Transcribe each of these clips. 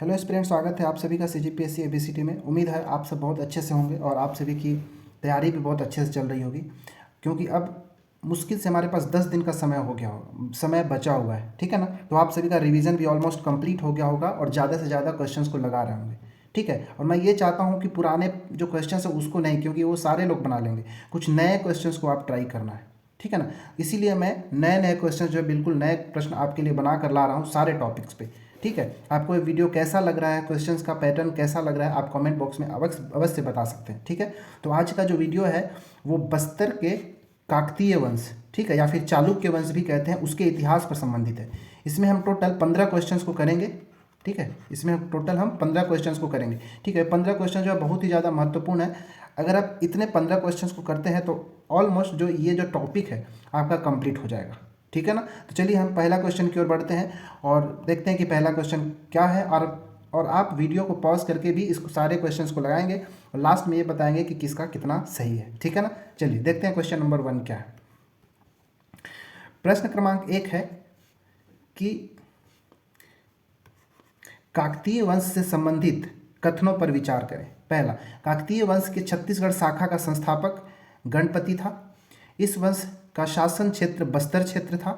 Hello student, स्वागत है आप सभी का CGPSC ABCD में। उम्मीद है आप सब बहुत अच्छे से होंगे और आप सभी की तैयारी भी बहुत अच्छे से चल रही होगी, क्योंकि अब मुश्किल से हमारे पास 10 दिन का समय हो गया हो, समय बचा हुआ है। ठीक है ना। तो आप सभी का रिवीजन भी ऑलमोस्ट कंप्लीट हो गया होगा और ज़्यादा से ज़्यादा क्वेश्चंस को लगा रहे होंगे। ठीक है। और मैं ये चाहता हूँ कि पुराने जो क्वेश्चन है उसको नहीं, क्योंकि वो सारे लोग बना लेंगे, कुछ नए क्वेश्चंस को आप ट्राई करना है। ठीक है ना। इसीलिए मैं नए नए क्वेश्चन जो है बिल्कुल नए प्रश्न आपके लिए बना कर ला रहा हूँ सारे टॉपिक्स पे। ठीक है। आपको ये वीडियो कैसा लग रहा है, क्वेश्चंस का पैटर्न कैसा लग रहा है, आप कमेंट बॉक्स में अवश्य बता सकते हैं। ठीक है। तो आज का जो वीडियो है वो बस्तर के काकतीय वंश, ठीक है, या फिर चालुक्य वंश भी कहते हैं, उसके इतिहास पर संबंधित है। इसमें हम टोटल 15 क्वेश्चंस को करेंगे। ठीक है। इसमें टोटल हम 15 क्वेश्चंस को करेंगे। ठीक है। 15 क्वेश्चन जो है बहुत ही ज़्यादा महत्वपूर्ण है। अगर आप इतने 15 क्वेश्चंस को करते हैं तो ऑलमोस्ट जो ये जो टॉपिक है आपका कंप्लीट हो जाएगा। ठीक है ना। तो चलिए हम पहला क्वेश्चन की ओर बढ़ते हैं और देखते हैं कि पहला क्वेश्चन क्या है। और आप वीडियो को पॉज करके भी इस सारे क्वेश्चंस को लगाएंगे और लास्ट में ये बताएंगे कि किसका कितना सही है। ठीक है ना। चलिए देखते हैं क्वेश्चन नंबर 1 क्या है। प्रश्न क्रमांक 1 है कि काकतीय वंश से संबंधित कथनों पर विचार करें। पहला, काकतीय वंश के छत्तीसगढ़ शाखा का संस्थापक गणपति था। इस वंश का शासन क्षेत्र बस्तर क्षेत्र था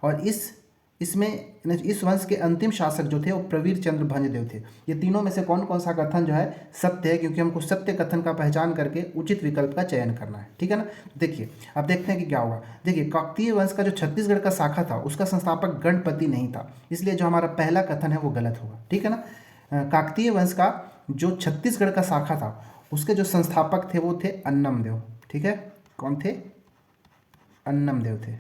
और इस वंश के अंतिम शासक जो थे वो प्रवीर चंद्र भंजदेव थे। ये तीनों में से कौन कौन सा कथन जो है सत्य है, क्योंकि हमको सत्य कथन का पहचान करके उचित विकल्प का चयन करना है। ठीक है ना। देखिए अब देखते हैं कि क्या होगा। देखिए काकतीय वंश का जो छत्तीसगढ़ का शाखा था उसका संस्थापक गणपति नहीं था, इसलिए जो हमारा पहला कथन है वो गलत होगा। ठीक है ना। काकतीय वंश का जो छत्तीसगढ़ का शाखा था उसके जो संस्थापक थे वो थे अन्नम देव। ठीक है। कौन थे? अन्नम देव थे।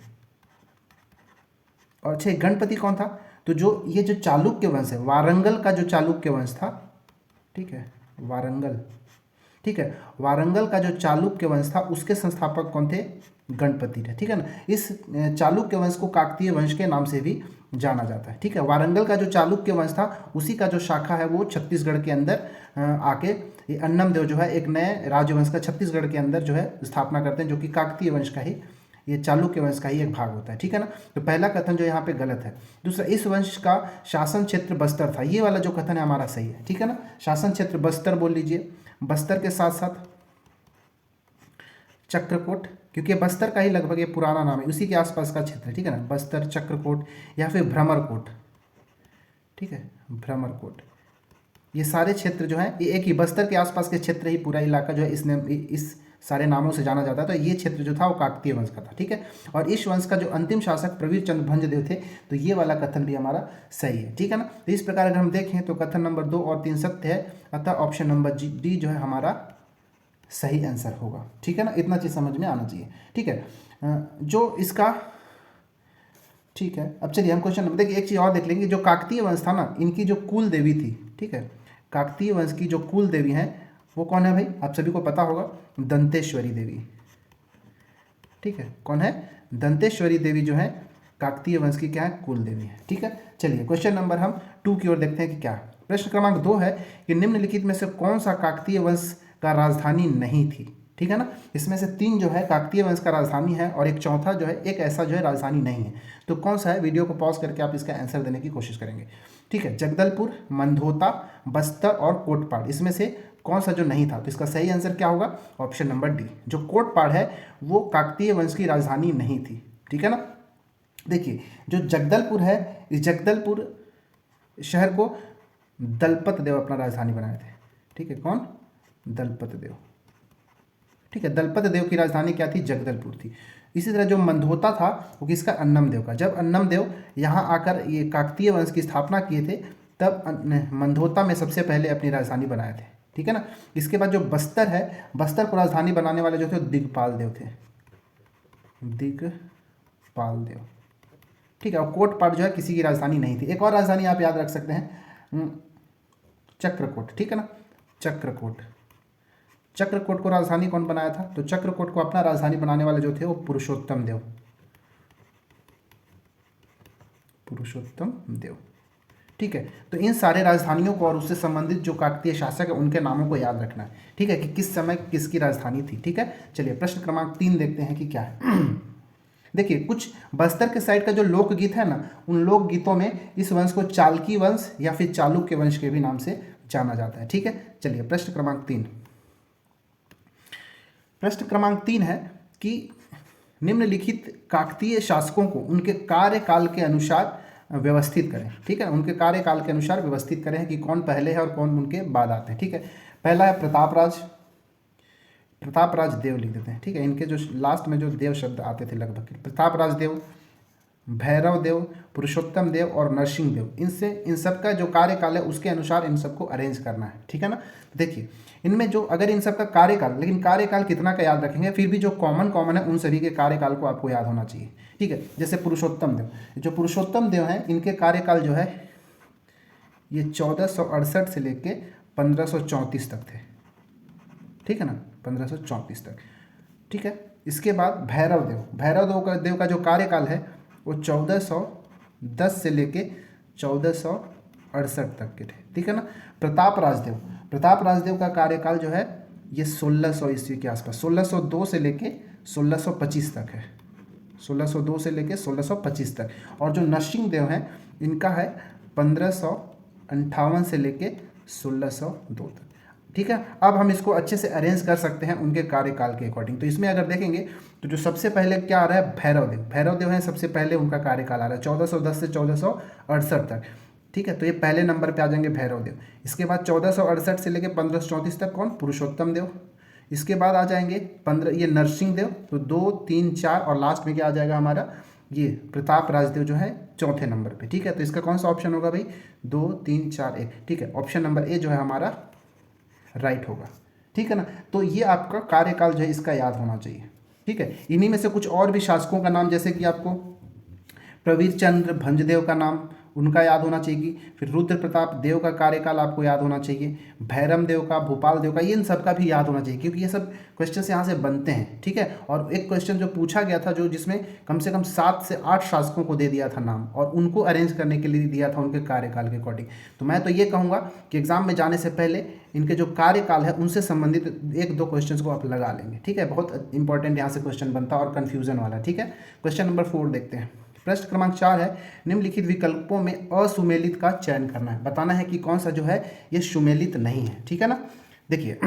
और अच्छा, गणपति कौन था? तो जो ये जो चालुक्य वंश है, वारंगल का जो चालुक्य वंश था, ठीक है, वारंगल, ठीक है, वारंगल का जो चालुक्य वंश था उसके संस्थापक कौन थे? गणपति थे। ठीक है ना। इस चालुक्य वंश को काकतीय वंश के नाम से भी जाना जाता है। ठीक है। वारंगल का जो चालुक्य वंश था उसी का जो शाखा है वो छत्तीसगढ़ के अंदर आके ये अन्नम देव जो है एक नए राजवंश का छत्तीसगढ़ के अंदर जो है स्थापना करते हैं, जो कि काकतीय वंश का ही, ये चालुक्य वंश का ही एक भाग होता है। ठीक है ना। तो पहला कथन जो यहाँ पे गलत है। दूसरा, इस वंश का शासन क्षेत्र बस्तर था, ये वाला जो कथन है हमारा सही है। ठीक है ना। शासन क्षेत्र बस्तर बोल लीजिए। बस्तर के साथ साथ चक्रकोट, क्योंकि बस्तर का ही लगभग ये पुराना नाम है, उसी के आसपास का क्षेत्र है। ठीक है ना। बस्तर, चक्रकोट या फिर भ्रमरकोट। ठीक है, भ्रमरकोट, ये सारे क्षेत्र जो है ये एक ही बस्तर के आसपास के क्षेत्र ही, पूरा इलाका जो है इस सारे नामों से जाना जाता है। तो ये क्षेत्र जो था वो काकतीय वंश का था। ठीक है। और इस वंश का जो अंतिम शासक प्रवीर चंद्र भंजदेव थे, तो ये वाला कथन भी हमारा सही है। ठीक है ना। तो इस प्रकार अगर हम देखें तो कथन नंबर 2 और 3 सत्य है, अतः ऑप्शन नंबर डी जो है हमारा सही आंसर होगा। ठीक है ना। इतना चीज़ समझ में आना चाहिए। ठीक है। जो इसका, ठीक है, अब चलिए हम क्वेश्चन नंबर, देखिए एक चीज़ और देख लेंगे। जो काकतीय वंश था ना, इनकी जो कुल देवी थी, ठीक है, काकतीय वंश की जो कुल देवी हैं वो कौन है भाई? आप सभी को पता होगा, दंतेश्वरी देवी। ठीक है, कौन है? दंतेश्वरी देवी जो है काकतीय वंश की क्या है? कुल देवी है। ठीक है। चलिए क्वेश्चन नंबर हम 2 की ओर देखते हैं कि क्या है। प्रश्न क्रमांक 2 है कि निम्नलिखित में से कौन सा काकतीय वंश का राजधानी नहीं थी? ठीक है ना। इसमें से 3 जो है काकतीय वंश का राजधानी है और एक चौथा जो है एक ऐसा जो है राजधानी नहीं है। तो कौन सा है? वीडियो को पॉज करके आप इसका आंसर देने की कोशिश करेंगे। ठीक है। जगदलपुर, मंधोता, बस्तर और कोटपाड़, इसमें से कौन सा जो नहीं था? तो इसका सही आंसर क्या होगा? ऑप्शन नंबर डी, जो कोटपाड़ है वो काकतीय वंश की राजधानी नहीं थी। ठीक है ना। देखिए जो जगदलपुर है, इस जगदलपुर शहर को दलपत देव अपना राजधानी बनाए थे। ठीक है, कौन? दलपत देव। ठीक है, दलपत देव की राजधानी क्या थी? जगदलपुर थी। इसी तरह जो मंधोता था वो किसका? अन्नम देव का। जब अन्नम देव यहाँ आकर ये काकतीय वंश की स्थापना किए थे तब मंधोता में सबसे पहले अपनी राजधानी बनाए थे। ठीक है ना। इसके बाद जो बस्तर है, बस्तर को राजधानी बनाने वाले जो थे दिगपाल देव थे, दिगपाल देव। ठीक है। और कोटपाड़ जो है किसी की राजधानी नहीं थी। एक और राजधानी आप याद रख सकते हैं, चक्रकोट। ठीक है ना। चक्रकोट, चक्रकोट को राजधानी कौन बनाया था? तो चक्रकोट को अपना राजधानी बनाने वाले जो थे वो पुरुषोत्तम देव, पुरुषोत्तम देव। ठीक है। तो इन सारे राजधानियों को और उससे संबंधित जो काकतीय शासक है उनके नामों को याद रखना है। ठीक है, कि किस समय किसकी राजधानी थी। ठीक है। चलिए प्रश्न क्रमांक 3 देखते हैं कि क्या है। देखिए कुछ बस्तर के साइड का जो लोकगीत है ना, उन लोकगीतों में इस वंश को चालकी वंश या फिर चालुक्य वंश के भी नाम से जाना जाता है। ठीक है, चलिए प्रश्न क्रमांक 3। प्रश्न क्रमांक 3 है कि निम्नलिखित काकतीय शासकों को उनके कार्यकाल के अनुसार व्यवस्थित करें। ठीक है, उनके कार्यकाल के अनुसार व्यवस्थित करें कि कौन पहले है और कौन उनके बाद आते हैं। ठीक है, पहला है प्रतापराज देव लिख देते हैं। ठीक है, इनके जो लास्ट में जो देव शब्द आते थे लगभग, प्रतापराज देव, भैरव देव, पुरुषोत्तम देव और नरसिंह देव, इनसे इन सब का जो कार्यकाल है उसके अनुसार इन सबको अरेंज करना है। ठीक है ना, देखिए इनमें जो अगर इन सब का कार्यकाल, लेकिन कार्यकाल कितना का याद रखेंगे, फिर भी जो कॉमन है उन सभी के कार्यकाल को आपको याद होना चाहिए। ठीक है, जैसे पुरुषोत्तम देव, जो पुरुषोत्तम देव हैं इनके कार्यकाल जो है ये 1468 से लेके 1534 तक थे। ठीक है ना, 1534 तक। ठीक है, इसके बाद भैरव देव का जो कार्यकाल है वो 1410 से लेके 1468 तक के थे। ठीक है ना, प्रताप राजदेव का कार्यकाल जो है ये 1600 ईस्वी के आसपास, 1602 से लेके 1625 तक है, 1602 से लेके 1625 तक। और जो नरसिंह देव हैं इनका है 1558 से लेके 1602 तक। ठीक है, अब हम इसको अच्छे से अरेंज कर सकते हैं उनके कार्यकाल के अकॉर्डिंग। तो इसमें अगर देखेंगे तो जो सबसे पहले क्या आ रहा है, भैरव देव हैं, सबसे पहले उनका कार्यकाल आ रहा है 1410 से 1468 तक। ठीक है, तो ये पहले नंबर पे आ जाएंगे भैरव देव। इसके बाद 1468 से लेकर 1534 तक कौन, पुरुषोत्तम देव। इसके बाद आ जाएंगे 15 ये नरसिंह देव, तो 2, 3, 4 और लास्ट में क्या आ जाएगा हमारा ये प्रताप राजदेव जो है चौथे नंबर पे। ठीक है, तो इसका कौन सा ऑप्शन होगा भाई, 2, 3, 4, 1। ठीक है, ऑप्शन नंबर ए जो है हमारा राइट होगा। ठीक है ना, तो ये आपका कार्यकाल जो है इसका याद होना चाहिए। ठीक है, इन्हीं में से कुछ और भी शासकों का नाम, जैसे कि आपको प्रवीर चंद्र भंजदेव का नाम उनका याद होना चाहिए, फिर रुद्र प्रताप देव का कार्यकाल आपको याद होना चाहिए, भैरम देव का, भोपाल देव का, ये इन सब का भी याद होना चाहिए, क्योंकि ये सब क्वेश्चन यहाँ से बनते हैं। ठीक है, और एक क्वेश्चन जो पूछा गया था जो जिसमें कम से कम 7 से 8 शासकों को दे दिया था नाम, और उनको अरेंज करने के लिए दिया था उनके कार्यकाल के अकॉर्डिंग। तो मैं तो ये कहूँगा कि एग्जाम में जाने से पहले इनके जो कार्यकाल है उनसे संबंधित 1-2 क्वेश्चन को आप लगा लेंगे। ठीक है, बहुत इंपॉर्टेंट यहाँ से क्वेश्चन बनता है और कन्फ्यूजन वाला। ठीक है, क्वेश्चन नंबर 4 देखते हैं। प्रश्न क्रमांक 4 है, निम्नलिखित विकल्पों में असुमेलित का चयन करना है, बताना है कि कौन सा जो है ये सुमेलित नहीं है। ठीक है ना, देखिए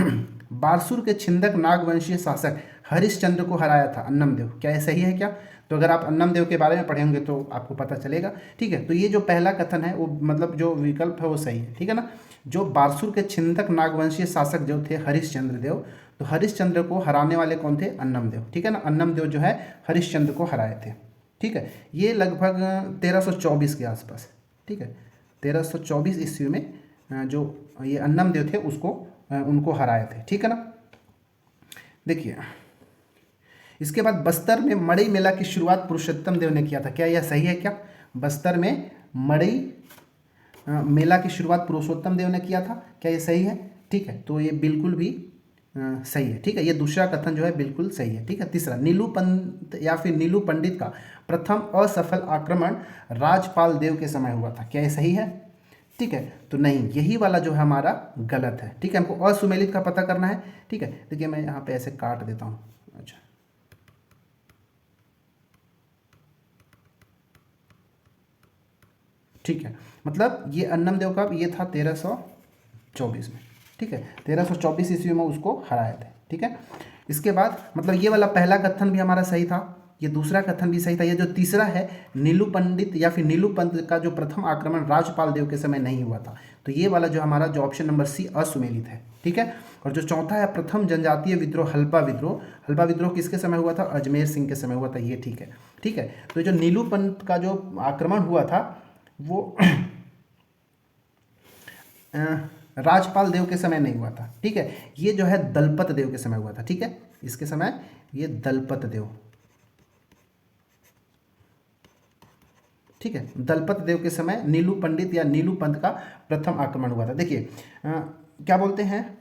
बारसूर के छिंदक नागवंशीय शासक हरिश्चंद्र को हराया था अन्नम देव, क्या ये सही है क्या? तो अगर आप अन्नम देव के बारे में पढ़े होंगे तो आपको पता चलेगा। ठीक है, तो ये जो पहला कथन है वो मतलब जो विकल्प है वो सही है। ठीक है ना, जो बारसूर के छिंदक नागवंशीय शासक जो थे हरिश्चंद्र देव, तो हरिश्चंद्र को हराने वाले कौन थे, अन्नम देव। ठीक है ना, अन्नम देव जो है हरिश्चंद्र को हराए थे। ठीक है, ये लगभग 1324 के आसपास। ठीक है, 1324 ईस्वी में जो ये अन्नम देव थे उसको उनको हराए थे। ठीक है ना, देखिए इसके बाद बस्तर में मड़ई मेला की शुरुआत पुरुषोत्तम देव ने किया था, क्या यह सही है क्या? बस्तर में मड़ई मेला की शुरुआत पुरुषोत्तम देव ने किया था, क्या ये सही है? ठीक है, तो ये बिल्कुल भी सही है। ठीक है, ये दूसरा कथन जो है बिल्कुल सही है। ठीक है, तीसरा, नीलू पंत या फिर नीलू पंडित का प्रथम असफल आक्रमण राजपाल देव के समय हुआ था, क्या ये सही है? ठीक है, तो नहीं, यही वाला जो है हमारा गलत है। ठीक है, हमको असुमेलित का पता करना है। ठीक है, देखिए मैं यहाँ पे ऐसे काट देता हूँ। अच्छा, ठीक है, मतलब ये अन्नम देव का ये था 1324 में। ठीक है, 1324 ईस्वी में उसको हराए थे। ठीक है, इसके बाद मतलब ये वाला पहला कथन भी हमारा सही था, ये दूसरा कथन भी सही था। ये जो तीसरा है नीलू पंडित या फिर नीलू पंत का जो प्रथम आक्रमण राजपाल देव के समय नहीं हुआ था, तो ये वाला जो हमारा जो ऑप्शन नंबर सी असुमेलित है। ठीक है, और जो चौथा है प्रथम जनजातीय विद्रोह हल्पा विद्रोह किसके समय हुआ था? अजमेर सिंह के समय हुआ था, ये ठीक है। ठीक है, तो जो नीलू पंत का जो आक्रमण हुआ था वो राजपाल देव के समय नहीं हुआ था। ठीक है, ये जो है दलपत देव के समय हुआ था। ठीक है, इसके समय ये दलपत देव, ठीक है, दलपत देव के समय नीलू पंडित या नीलू पंत का प्रथम आक्रमण हुआ था। देखिए क्या बोलते हैं,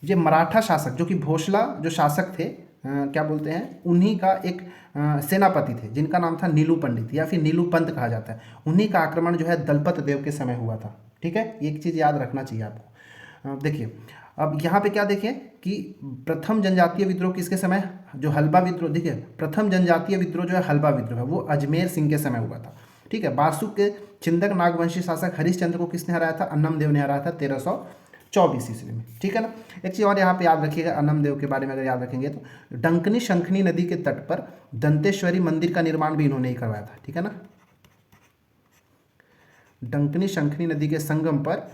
ये मराठा शासक जो कि भोसला जो शासक थे, क्या बोलते हैं, उन्हीं का एक सेनापति थे जिनका नाम था नीलू पंडित या फिर नीलू पंत कहा जाता है। उन्हीं का आक्रमण जो है दलपत देव के समय हुआ था। ठीक है, एक चीज़ याद रखना चाहिए आपको। देखिए अब यहाँ पे क्या देखें कि प्रथम जनजातीय विद्रोह किसके समय, जो हलबा विद्रोह, देखिए प्रथम जनजातीय विद्रोह जो है हलबा विद्रोह है वो अजमेर सिंह के समय हुआ था। ठीक है, बासुक के छिंदक नागवंशी शासक हरिश्चंद्र को किसने हराया था, अन्नम देव ने हराया था 1324 ईस्वी में। ठीक है ना। एक चीज़ और यहाँ पे याद रखिएगा अन्नम देव के बारे में, अगर याद रखेंगे तो डंकनी शंखनी नदी के तट पर दंतेश्वरी मंदिर का निर्माण भी इन्होंने ही करवाया था। ठीक है ना, डंकनी शंखनी नदी के संगम पर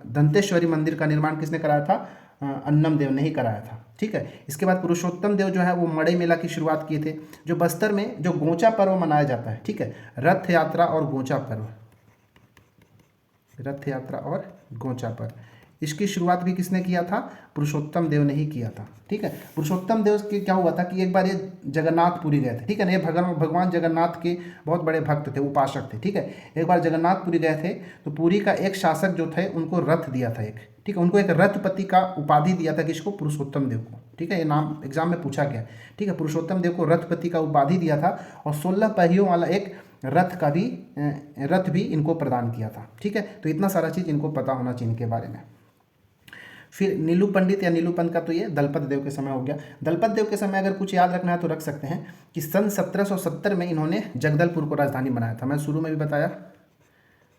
दंतेश्वरी मंदिर का निर्माण किसने कराया था, अन्नम देव ने ही कराया था। ठीक है, इसके बाद पुरुषोत्तम देव जो है वो मड़ई मेला की शुरुआत किए थे, जो बस्तर में जो गोंचा पर्व मनाया जाता है। ठीक है, रथ यात्रा और गोंचा पर्व, रथ यात्रा और गोंचा पर्व, इसकी शुरुआत भी किसने किया था, पुरुषोत्तम देव ने ही किया था। ठीक है, पुरुषोत्तम देव के क्या हुआ था कि एक बार ये जगन्नाथपुरी गए थे। ठीक है ना, ये भगवान जगन्नाथ के बहुत बड़े भक्त थे, उपासक थे। ठीक है, एक बार जगन्नाथपुरी गए थे तो पुरी का एक शासक जो थे उनको रथ दिया था एक। ठीक है, उनको एक रथपति का उपाधि दिया था, किसको, पुरुषोत्तम देव को। ठीक है, ये नाम एग्जाम में पूछा गया। ठीक है, पुरुषोत्तम देव को रथपति का उपाधि दिया था और 16 पहियों वाला एक रथ भी इनको प्रदान किया था। ठीक है, तो इतना सारा चीज़ इनको पता होना चाहिए इनके बारे में। फिर नीलू पंडित या नीलू पंत का तो ये दलपत देव के समय हो गया। दलपत देव के समय अगर कुछ याद रखना है तो रख सकते हैं कि सन 1770 में इन्होंने जगदलपुर को राजधानी बनाया था। मैं शुरू में भी बताया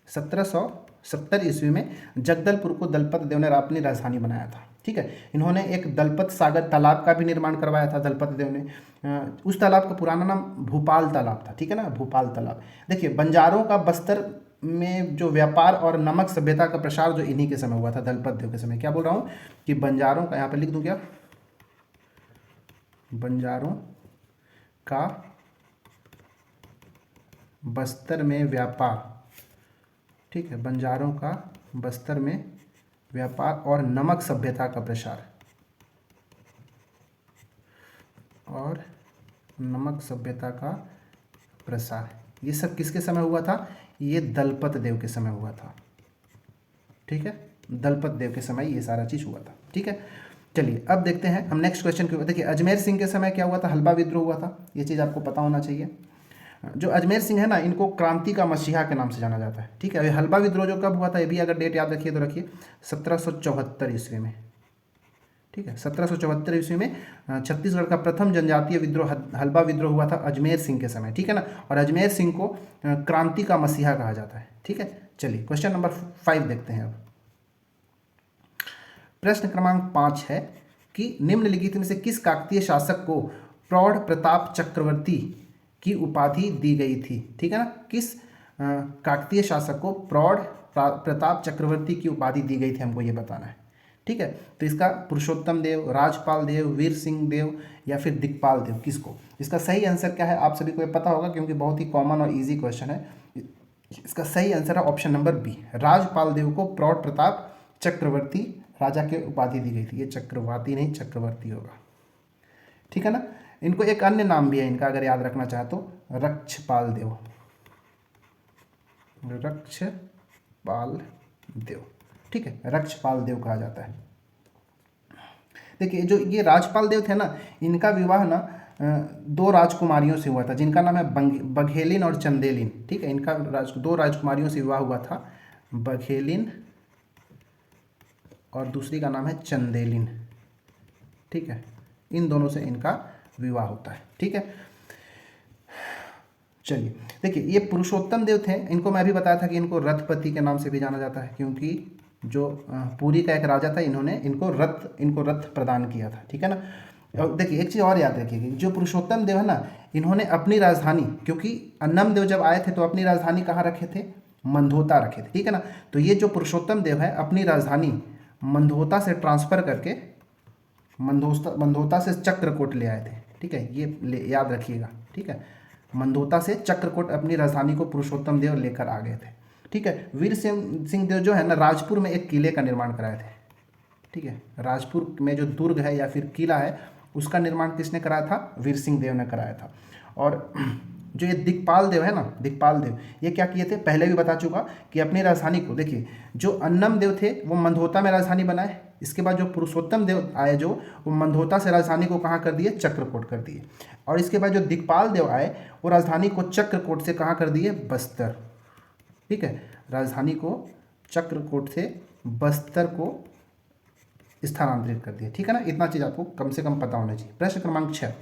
1770 ईस्वी में जगदलपुर को दलपत देव ने अपनी राजधानी बनाया था। ठीक है, इन्होंने एक दलपत सागर तालाब का भी निर्माण करवाया था दलपत देव ने। उस तालाब का पुराना नाम भूपाल तालाब था। ठीक है ना, भूपाल तालाब। देखिए बंजारों का बस्तर में जो व्यापार और नमक सभ्यता का प्रसार जो इन्हीं के समय हुआ था, दलपत देव के समय। क्या बोल रहा हूँ कि बंजारों का, यहाँ पे लिख दूँ क्या, बंजारों का बस्तर में व्यापार। ठीक है, बंजारों का बस्तर में व्यापार और नमक सभ्यता का प्रसार, और नमक सभ्यता का प्रसार, ये सब किसके समय हुआ था, ये दलपत देव के समय हुआ था। ठीक है, दलपत देव के समय ये सारा चीज़ हुआ था। ठीक है, चलिए अब देखते हैं हम नेक्स्ट क्वेश्चन के। देखिए अजमेर सिंह के समय क्या हुआ था, हलबा विद्रोह हुआ था, ये चीज़ आपको पता होना चाहिए। जो अजमेर सिंह है ना, इनको क्रांति का मसीहा के नाम से जाना जाता है। ठीक है, हलबा विद्रोह जो कब हुआ था, ये भी अगर डेट याद रखिए तो रखिए 1774 ईस्वी में। ठीक है, 1774 ईस्वी में छत्तीसगढ़ का प्रथम जनजातीय विद्रोह हलबा विद्रोह हुआ था अजमेर सिंह के समय। ठीक है ना, और अजमेर सिंह को क्रांति का मसीहा कहा जाता है। ठीक है, चलिए क्वेश्चन नंबर 5 देखते हैं। अब प्रश्न क्रमांक 5 है कि निम्नलिखित में से किस काकतीय शासक को प्रौढ़ प्रताप चक्रवर्ती की उपाधि दी गई थी। ठीक है ना, किस काकतीय शासक को प्रौढ़ प्रताप चक्रवर्ती की उपाधि दी गई थी, हमको ये बताना है। ठीक है, तो इसका पुरुषोत्तम देव, राजपाल देव, वीर सिंह देव या फिर दिक्पाल देव, किसको। इसका सही आंसर क्या है, आप सभी को ये पता होगा क्योंकि बहुत ही कॉमन और इजी क्वेश्चन है। इसका सही आंसर है ऑप्शन नंबर बी, राजपाल देव को प्रौढ़ प्रताप चक्रवर्ती राजा की उपाधि दी गई थी। ये चक्रवर्ती नहीं, चक्रवर्ती होगा। ठीक है ना, इनको एक अन्य नाम भी है इनका, अगर याद रखना चाहे तो रक्षपाल देव, रक्षपाल देव। ठीक है, रक्षपाल देव कहा जाता है। देखिए जो ये राजपाल देव थे ना, इनका विवाह ना 2 राजकुमारियों से हुआ था, जिनका नाम है बघेलिन और चंदेलिन। ठीक है, इनका 2 राजकुमारियों से विवाह हुआ था, बघेलिन और दूसरी का नाम है चंदेलिन। ठीक है, इन दोनों से इनका विवाह होता है। ठीक है, चलिए देखिए ये पुरुषोत्तम देव थे, इनको मैं भी बताया था कि इनको रथपति के नाम से भी जाना जाता है, क्योंकि जो पुरी का एक राजा था, इन्होंने इनको रथ प्रदान किया था। ठीक है ना, और देखिए एक चीज़ और याद रखिएगा, जो पुरुषोत्तम देव है ना, इन्होंने अपनी राजधानी, क्योंकि अन्नम देव जब आए थे तो अपनी राजधानी कहाँ रखे थे, मंधोता रखे थे। ठीक है ना, तो ये जो पुरुषोत्तम देव है अपनी राजधानी मंधोता से ट्रांसफ़र करके मंधोता से चक्रकोट ले आए थे। ठीक है, ये याद रखिएगा। ठीक है, मंधोता से चक्रकोट अपनी राजधानी को पुरुषोत्तम देव लेकर आ गए थे। ठीक है, वीर सिंह देव जो है ना, राजपुर में एक किले का निर्माण कराए थे। ठीक है, राजपुर में जो दुर्ग है या फिर किला है, उसका निर्माण किसने कराया था, वीर सिंह देव ने कराया था। और जो ये दिक्पाल देव है ना, दिक्पाल देव, ये क्या किए थे, पहले भी बता चुका कि अपनी राजधानी को, देखिए जो अन्नम देव थे वो मंधोता में राजधानी बनाए, इसके बाद जो पुरुषोत्तम देव आए जो, वो मंधोता से राजधानी को कहाँ कर दिए, चक्रकोट कर दिए। और इसके बाद जो दिक्पाल देव आए वो राजधानी को चक्रकोट से कहाँ कर दिए, बस्तर। ठीक है, राजधानी को चक्रकोट से बस्तर को स्थानांतरित कर दिया। ठीक है ना, इतना चीज़ आपको कम से कम पता होना चाहिए। प्रश्न क्रमांक 6,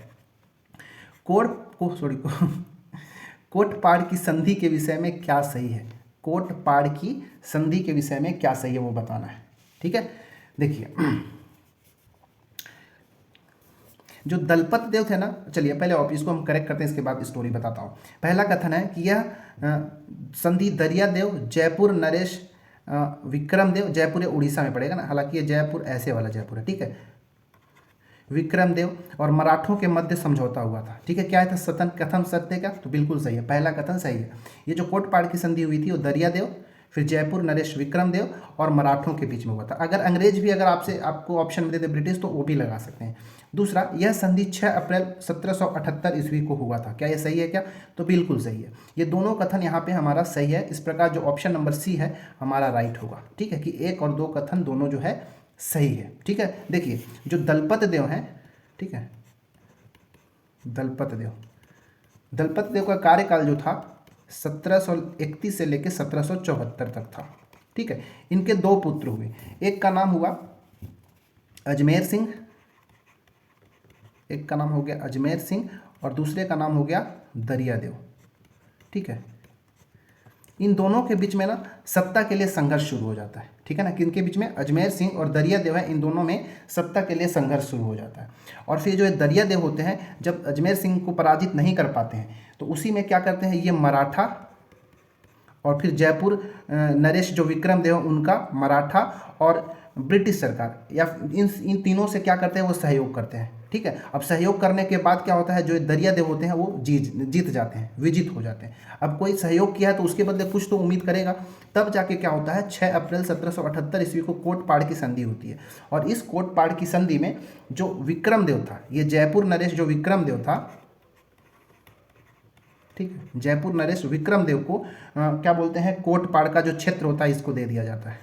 कोटपाड़ की संधि के विषय में क्या सही है? कोटपाड़ की संधि के विषय में क्या सही है वो बताना है। ठीक है, देखिए जो दलपत देव थे ना, चलिए पहले इसको हम करेक्ट करते हैं, इसके बाद स्टोरी बताता हूँ। पहला कथन है कि यह संधि दरिया देव, जयपुर नरेश, विक्रम देव, जयपुर ये उड़ीसा में पड़ेगा ना, हालांकि ये जयपुर ऐसे वाला जयपुर है। ठीक है, विक्रम देव और मराठों के मध्य समझौता हुआ था। ठीक है, क्या है था सतन कथन सत्य का? तो बिल्कुल सही है, पहला कथन सही है। ये जो कोटपाड़ की संधि हुई थी वो दरिया देव, फिर जयपुर नरेश विक्रम देव और मराठों के बीच में हुआ था। अगर अंग्रेज भी अगर आपको ऑप्शन में देते ब्रिटिश, तो वो भी लगा सकते हैं। दूसरा, यह संधि 6 अप्रैल 1778 ईस्वी को हुआ था। क्या ये सही है क्या? तो बिल्कुल सही है। ये दोनों कथन यहाँ पे हमारा सही है। इस प्रकार जो ऑप्शन नंबर सी है हमारा राइट होगा। ठीक है, कि 1 और 2 कथन दोनों जो है सही है। ठीक है, देखिए जो दलपत देव हैं, ठीक है, दलपत देव का कार्यकाल जो था 1731 से लेकर 1774 तक था। ठीक है, इनके 2 पुत्र हुए, एक का नाम हुआ अजमेर सिंह, एक का नाम हो गया अजमेर सिंह और दूसरे का नाम हो गया दरिया देव। ठीक है, इन दोनों के बीच में ना सत्ता के लिए संघर्ष शुरू हो जाता है। ठीक है ना, किनके बीच में? अजमेर सिंह और दरिया देव है, इन दोनों में सत्ता के लिए संघर्ष शुरू हो जाता है। और फिर जो दरिया देव होते हैं, जब अजमेर सिंह को पराजित नहीं कर पाते हैं, तो उसी में क्या करते हैं, ये मराठा और फिर जयपुर नरेश जो विक्रम देव उनका, मराठा और ब्रिटिश सरकार या इन तीनों से क्या करते हैं, वो सहयोग करते हैं। ठीक है, अब सहयोग करने के बाद क्या होता है, जो दरिया देव होते हैं वो जीत जाते हैं, विजित हो जाते हैं। अब कोई सहयोग किया है तो उसके बदले कुछ तो उम्मीद करेगा, तब जाके क्या होता है, 6 अप्रैल 1778 ईस्वी को कोटपाड़ की संधि होती है। और इस कोटपाड़ की संधि में जो विक्रम देव था, ये जयपुर नरेश जो विक्रम देव था, ठीक है, जयपुर नरेश विक्रम देव को क्या बोलते हैं, कोटपाड़ का जो क्षेत्र होता है इसको दे दिया जाता है।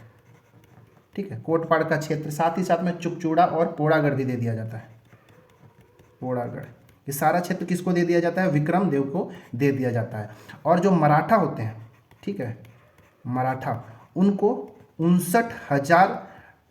ठीक है, कोटपाड़ का क्षेत्र, साथ ही साथ में चुपचूड़ा और पोड़ागढ़ भी दे दिया जाता है। पोड़ागढ़, ये सारा क्षेत्र किसको दे दिया जाता है, विक्रम देव को दे दिया जाता है। और जो मराठा होते हैं, ठीक है, मराठा, उनको 59,000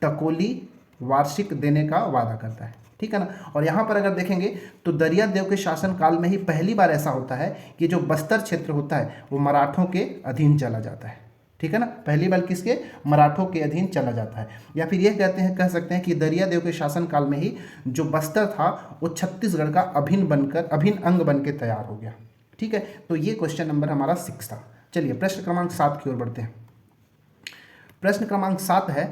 टकोली वार्षिक देने का वादा करता है। ठीक है ना, और यहाँ पर अगर देखेंगे तो दरिया देव के शासन काल में ही पहली बार ऐसा होता है कि जो बस्तर क्षेत्र होता है वो मराठों के अधीन चला जाता है। ठीक है ना, पहली बार किसके, मराठों के अधीन चला जाता है। या फिर यह कह सकते हैं कि दरिया देव के शासन काल में ही जो बस्तर था वो छत्तीसगढ़ का अभिन्न अंग बन के तैयार हो गया। ठीक है, तो ये क्वेश्चन नंबर हमारा 6 था। चलिए प्रश्न क्रमांक 7 की ओर बढ़ते हैं। प्रश्न क्रमांक 7 है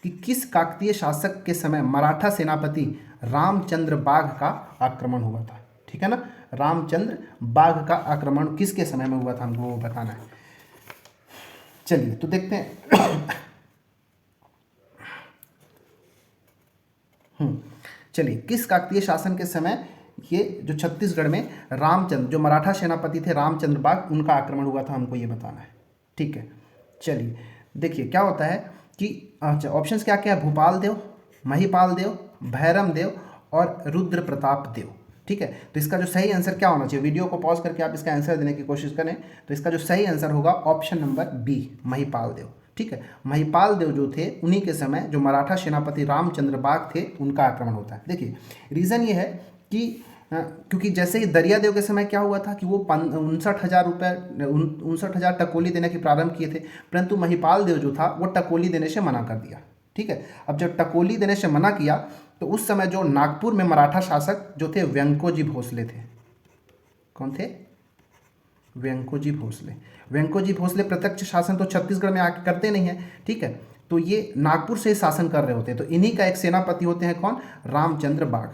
कि किस काकतीय शासक के समय मराठा सेनापति रामचंद्र बाघ का आक्रमण हुआ था? ठीक है ना, रामचंद्र बाघ का आक्रमण किसके समय में हुआ था, हमको वो बताना है। चलिए तो देखते हैं। चलिए, किस काकतीय शासन के समय ये जो छत्तीसगढ़ में रामचंद्र जो मराठा सेनापति थे रामचंद्र बाघ, उनका आक्रमण हुआ था, हमको ये बताना है। ठीक है, चलिए देखिए क्या होता है कि अच्छा ऑप्शंस क्या क्या है, भूपाल देव, महिपाल देव, भैरम देव और रुद्र प्रताप देव। ठीक है, तो इसका जो सही आंसर क्या होना चाहिए, वीडियो को पॉज करके आप इसका आंसर देने की कोशिश करें, तो इसका जो सही आंसर होगा ऑप्शन नंबर बी, महिपाल देव। ठीक है, महिपाल देव जो थे उन्हीं के समय जो मराठा सेनापति रामचंद्र बाघ थे उनका आक्रमण होता है। देखिए रीज़न ये है कि क्योंकि जैसे ही दरिया देव के समय क्या हुआ था कि वो 59,000 टकोली देने की प्रारंभ किए थे, परंतु महिपाल देव जो था वो टकोली देने से मना कर दिया। ठीक है, अब जब टकोली देने से मना किया तो उस समय जो नागपुर में मराठा शासक जो थे व्यंकोजी भोसले थे। कौन थे? व्यंकोजी भोसले। व्यंकोजी भोसले प्रत्यक्ष शासन तो छत्तीसगढ़ में आके करते नहीं है। ठीक है, तो ये नागपुर से शासन कर रहे होते हैं, तो इन्हीं का एक सेनापति होते हैं कौन, रामचंद्र बाघ।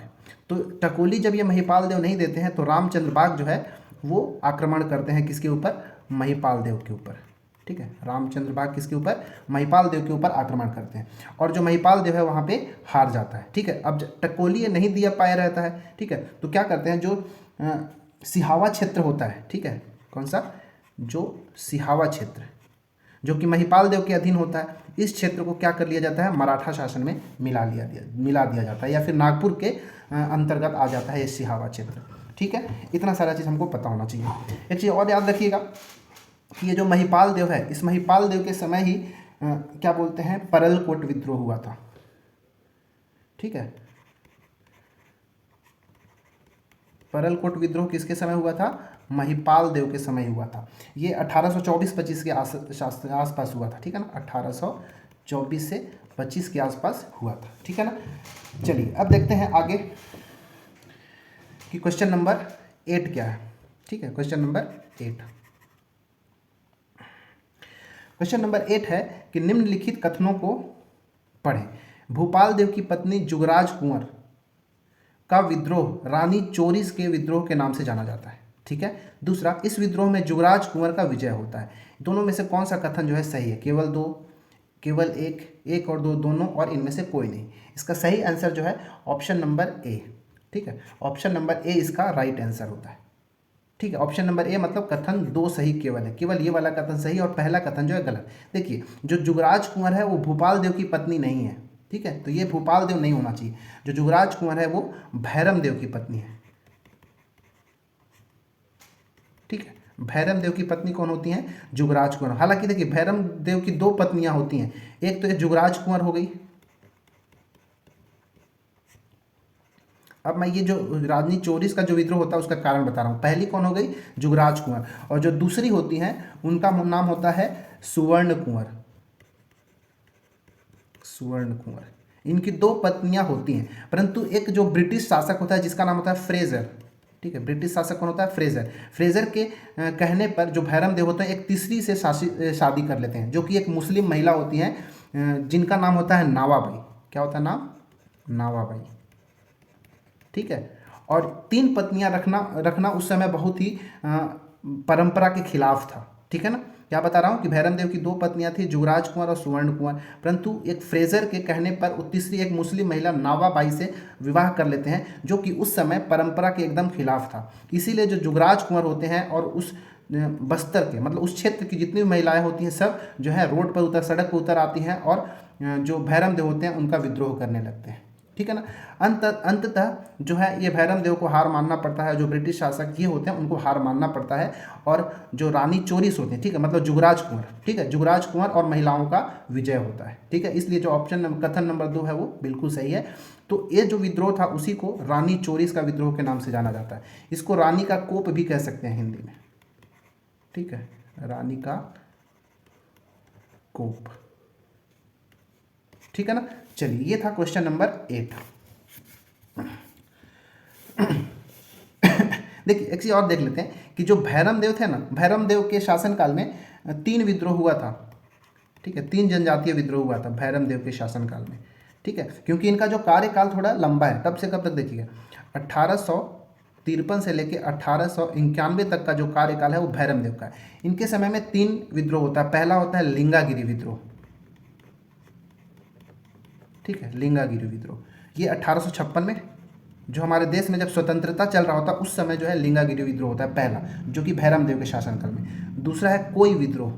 तो टकोली जब ये महिपाल देव नहीं देते हैं तो रामचंद्र बाघ जो है वो आक्रमण करते हैं किसके ऊपर, महिपाल देव के ऊपर। ठीक है, रामचंद्र बाघ किसके ऊपर, महिपाल देव के ऊपर आक्रमण करते हैं और जो महिपाल देव है वहाँ पे हार जाता है। ठीक है, अब टकोली ये नहीं दिया पाया रहता है। ठीक है, तो क्या करते हैं, जो सिहावा क्षेत्र होता है, ठीक है, कौन सा, जो सिहावा क्षेत्र जो कि महिपाल देव के अधीन होता है, इस क्षेत्र को क्या कर लिया जाता है, मराठा शासन में मिला दिया जाता है, या फिर नागपुर के अंतर्गत आ जाता है ये सिहावा क्षेत्र। ठीक है, इतना सारा चीज़ हमको पता होना चाहिए। एक चीज़ और याद रखिएगा कि ये जो महिपाल देव है, इस महिपाल देव के समय ही क्या बोलते हैं, परलकोट विद्रोह हुआ था। ठीक है। परलकोट विद्रोह किसके समय हुआ था? महिपाल देव के समय हुआ था। ये 1824-25 के आसपास हुआ था, ठीक है ना, 1824 से 25 के आसपास हुआ था, ठीक है ना। चलिए अब देखते हैं आगे कि क्वेश्चन नंबर 8 क्या है, ठीक है। क्वेश्चन नंबर 8, क्वेश्चन नंबर 8 है कि निम्नलिखित कथनों को पढ़ें। भूपाल देव की पत्नी जुगराज कुंवर का विद्रोह रानी चोरिस के विद्रोह के नाम से जाना जाता है, ठीक है। दूसरा, इस विद्रोह में जुगराज कुंवर का विजय होता है। दोनों में से कौन सा कथन जो है सही है? केवल दो, केवल एक और दो, दोनों और इनमें से कोई नहीं। इसका सही आंसर जो है ऑप्शन नंबर ए, ठीक है। ऑप्शन नंबर ए इसका राइट आंसर होता है, ठीक है। ऑप्शन नंबर ए मतलब कथन दो सही केवल है, केवल ये वाला कथन सही और पहला कथन जो है गलत। देखिए, जो जुगराज कुंवर है वो भूपाल देव की पत्नी नहीं है, ठीक है, तो ये भूपाल देव नहीं होना चाहिए। जो जुगराज कुंवर है वो भैरम देव की पत्नी है, ठीक है। भैरम देव की पत्नी कौन होती हैं? जुगराज कुंवर। हालांकि देखिए, भैरम देव की दो पत्नियां होती हैं, एक तो ये जुगराज कुंवर हो गई। अब मैं ये जो रानी चोरिस का जो विद्रोह होता है उसका कारण बता रहा हूँ। पहली कौन हो गई? जुगराज कुंवर, और जो दूसरी होती हैं उनका नाम होता है सुवर्ण कुंवर। सुवर्ण कुंवर, इनकी दो पत्नियां होती हैं, परंतु एक जो ब्रिटिश शासक होता है जिसका नाम होता है फ्रेजर, ठीक है। ब्रिटिश शासक कौन होता है? फ्रेजर। फ्रेजर के कहने पर जो भैरम देव होते हैं एक तीसरी से शादी कर लेते हैं, जो कि एक मुस्लिम महिला होती हैं, जिनका नाम होता है नावाबाई। क्या होता है नाम? नावाबाई, ठीक है। और तीन पत्नियां रखना रखना उस समय बहुत ही परंपरा के खिलाफ था, ठीक है ना। क्या बता रहा हूँ कि भैरम देव की दो पत्नियां थी, जुगराज कुंवर और सुवर्ण कुंवर, परंतु एक फ्रेजर के कहने पर वो तीसरी एक मुस्लिम महिला नावाबाई से विवाह कर लेते हैं, जो कि उस समय परंपरा के एकदम खिलाफ था। इसीलिए जो जुगराज कुंवर होते हैं और उस बस्तर के मतलब उस क्षेत्र की जितनी भी महिलाएं होती हैं सब जो है रोड पर उतर, सड़क पर उतर आती हैं और जो भैरम देव होते हैं उनका विद्रोह करने लगते हैं, ठीक है ना। अंततः जो है ये भैरम देव को हार मानना पड़ता है, जो ब्रिटिश शासक ये होते हैं उनको हार मानना पड़ता है, और जो रानी चोरिस होते हैं, ठीक है, मतलब जुगराज कुंवर, ठीक है, जुगराज कुंवर और महिलाओं का विजय होता है, ठीक है। इसलिए जो कथन नंबर 2 है वो बिल्कुल सही है। तो ये जो विद्रोह था उसी को रानी चोरिस का विद्रोह के नाम से जाना जाता है। इसको रानी का कोप भी कह सकते हैं हिंदी में, ठीक है, रानी का कोप, ठीक है ना। चलिए, ये था क्वेश्चन नंबर 8। देखिए, एक चीज और देख लेते हैं कि जो भैरम देव थे ना, भैरम देव के शासनकाल में 3 विद्रोह हुआ था, ठीक है, 3 जनजातीय विद्रोह हुआ था भैरम देव के शासनकाल में, ठीक है। क्योंकि इनका जो कार्यकाल थोड़ा लंबा है, कब से कब तक देखिएगा, 1853 से लेकर 1891 तक का जो कार्यकाल है वो भैरम देव का है। इनके समय में 3 विद्रोह होता है। पहला होता है लिंगागिरी विद्रोह, ठीक है, लिंगागिरी विद्रोह, ये 1856 में, जो हमारे देश में जब स्वतंत्रता चल रहा होता है उस समय जो है लिंगागिरी विद्रोह होता है पहला, जो कि भैरम देव के शासनकाल में। दूसरा है कोई विद्रोह,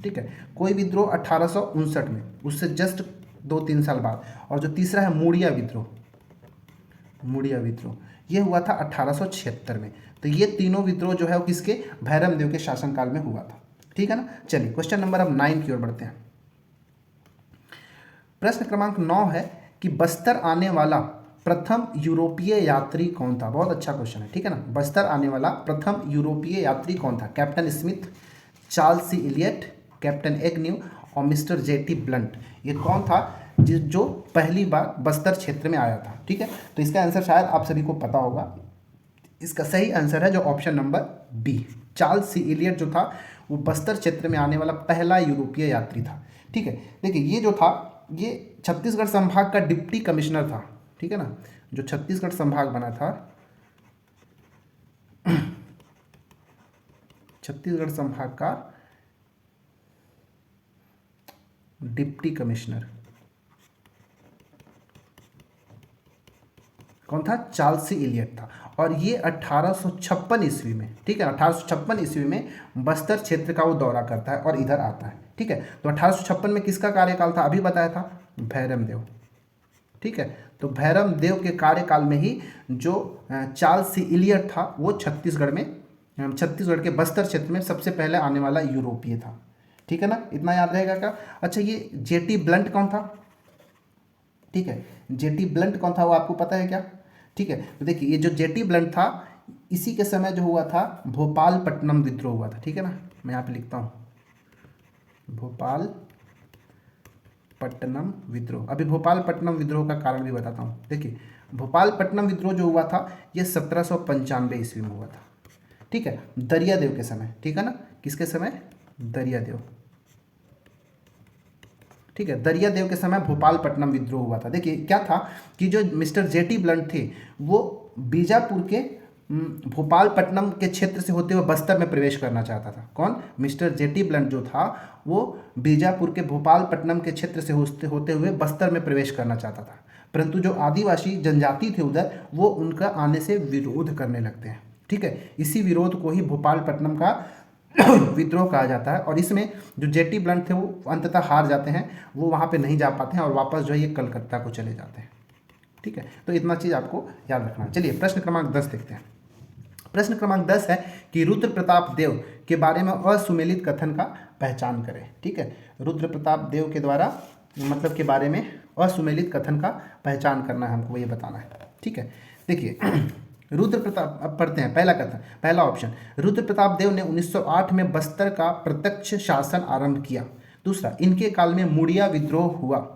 ठीक है, कोई विद्रोह 1859 में, उससे जस्ट 2-3 साल बाद। और जो तीसरा है मुड़िया विद्रोह, मुड़िया विद्रोह ये हुआ था 1876 में। तो ये तीनों विद्रोह जो है वो किसके? भैरम देव के शासनकाल में हुआ था, ठीक है ना। चलिए क्वेश्चन नंबर अब 9 की ओर बढ़ते हैं। प्रश्न क्रमांक 9 है कि बस्तर आने वाला प्रथम यूरोपीय यात्री कौन था? बहुत अच्छा क्वेश्चन है, ठीक है ना। बस्तर आने वाला प्रथम यूरोपीय यात्री कौन था? कैप्टन स्मिथ, चार्ल्स सी इलियट, कैप्टन एग्न्यू और मिस्टर जेटी ब्लंट। ये कौन था जो पहली बार बस्तर क्षेत्र में आया था, ठीक है। तो इसका आंसर शायद आप सभी को पता होगा। इसका सही आंसर है जो ऑप्शन नंबर बी, चार्ल्स सी इलियट जो था वो बस्तर क्षेत्र में आने वाला पहला यूरोपीय यात्री था, ठीक है। देखिए, ये जो था ये छत्तीसगढ़ संभाग का डिप्टी कमिश्नर था, ठीक है ना। जो छत्तीसगढ़ संभाग बना था, छत्तीसगढ़ संभाग का डिप्टी कमिश्नर कौन था? चार्ल्स सी इलियट था। और ये 1856 ईस्वी में, ठीक है, 1856 ईस्वी में बस्तर क्षेत्र का वो दौरा करता है और इधर आता है, ठीक है। तो 1856 में किसका कार्यकाल था? अभी बताया था, भैरम देव, ठीक है। तो भैरम देव के कार्यकाल में ही जो चार्ल्स सी इलियट था वो छत्तीसगढ़ के बस्तर क्षेत्र में सबसे पहले आने वाला यूरोपीय था, ठीक है ना। इतना याद रहेगा क्या? अच्छा, ये जेटी ब्लंट कौन था? ठीक है। जेटी ब्लंट कौन था वो आपको पता है क्या? ठीक है, तो देखिए ये जो जेटी ब्लंट था इसी के समय जो हुआ था भोपालपट्टनम विद्रोह हुआ था, ठीक है ना। मैं यहाँ पे लिखता हूँ भोपालपट्टनम विद्रोह। अभी भोपालपट्टनम विद्रोह का कारण भी बताता हूँ। देखिए भोपालपट्टनम विद्रोह जो हुआ था ये 1795 ईस्वी में हुआ था, ठीक है, दरियादेव के समय, ठीक है ना। किसके समय? दरियादेव, ठीक है, दरियादेव के समय भोपालपट्टनम विद्रोह हुआ था। देखिए क्या था कि जो मिस्टर जेटी ब्लंट थे वो बीजापुर के भोपालपट्टनम के क्षेत्र से होते हुए बस्तर में प्रवेश करना चाहता था। कौन? मिस्टर जेटी ब्लंट जो था वो बीजापुर के भोपालपट्टनम के क्षेत्र से होते हुए बस्तर में प्रवेश करना चाहता था, परंतु जो आदिवासी जनजाति थे उधर वो उनका आने से विरोध करने लगते हैं, ठीक है। इसी विरोध को ही भोपालपट्टनम का विद्रोह कहा जाता है। और इसमें जो जेटी ब्लंट थे वो अंततः हार जाते हैं, वो वहाँ पे नहीं जा पाते हैं और वापस जो है ये कलकत्ता को चले जाते हैं, ठीक है। तो इतना चीज़ आपको याद रखना है। चलिए प्रश्न क्रमांक 10 देखते हैं। प्रश्न क्रमांक 10 है कि रुद्र प्रताप देव के बारे में असुमेलित कथन का पहचान करें, ठीक है। रुद्र प्रताप देव के द्वारा मतलब के बारे में असुमेलित कथन का पहचान करना है हमको, ये बताना है, ठीक है। देखिए रुद्र प्रताप, अब पढ़ते हैं पहला कथन, पहला ऑप्शन, रुद्र प्रताप देव ने 1908 में बस्तर का प्रत्यक्ष शासन आरंभ किया। दूसरा, इनके काल में मुड़िया विद्रोह हुआ।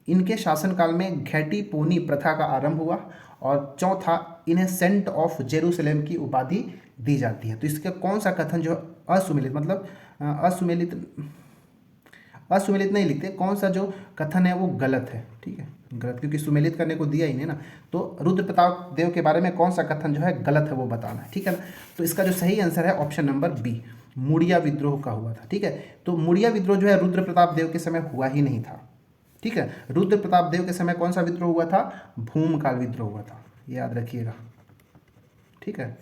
इनके शासनकाल में घैटी पोनी प्रथा का आरंभ हुआ। और चौथा, इन्हें सेंट ऑफ जेरूसलेम की उपाधि दी जाती है। तो इसका कौन सा कथन जो असुमेलित, मतलब असुमेलित नहीं लिखते, कौन सा जो कथन है वो गलत है, ठीक है, गलत, क्योंकि सुमेलित करने को दिया ही नहीं ना। तो रुद्र प्रताप देव के बारे में कौन सा कथन जो है गलत है वो बताना है, ठीक है ना। तो इसका जो सही आंसर है ऑप्शन नंबर बी, मुड़िया विद्रोह का हुआ था, ठीक है। तो मुड़िया विद्रोह जो है रुद्र प्रताप देव के समय हुआ ही नहीं था, ठीक है। रुद्र प्रताप देव के समय कौन सा विद्रोह हुआ था? भूमकाल विद्रोह हुआ था, याद रखिएगा, ठीक है।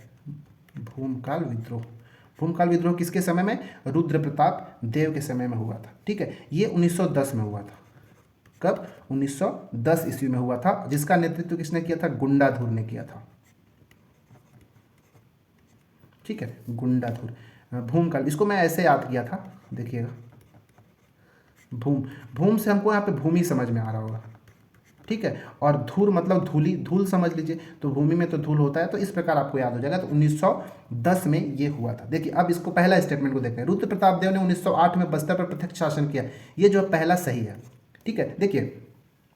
भूमकाल विद्रोह, भूमकाल विद्रोह किसके समय में? रुद्र प्रताप देव के समय में हुआ था, ठीक है। ये 1910 में हुआ था। कब? 1910 ईस्वी में हुआ था, जिसका नेतृत्व किसने किया था? गुंडाधुर ने किया था, ठीक है, गुंडाधुर। भूमकाल, इसको मैं ऐसे याद किया था, देखिएगा, भूम से हमको यहाँ पे भूमि समझ में आ रहा होगा, ठीक है। और धूल मतलब धूली, धूल समझ लीजिए, तो भूमि में तो धूल होता है, तो इस प्रकार आपको याद हो जाएगा। तो 1910 में ये हुआ था। देखिए अब इसको पहला स्टेटमेंट को देखते हैं। रुद्र प्रताप देव ने 1908 में बस्तर पर प्रत्यक्ष शासन किया, ये जो पहला सही है, ठीक है। देखिए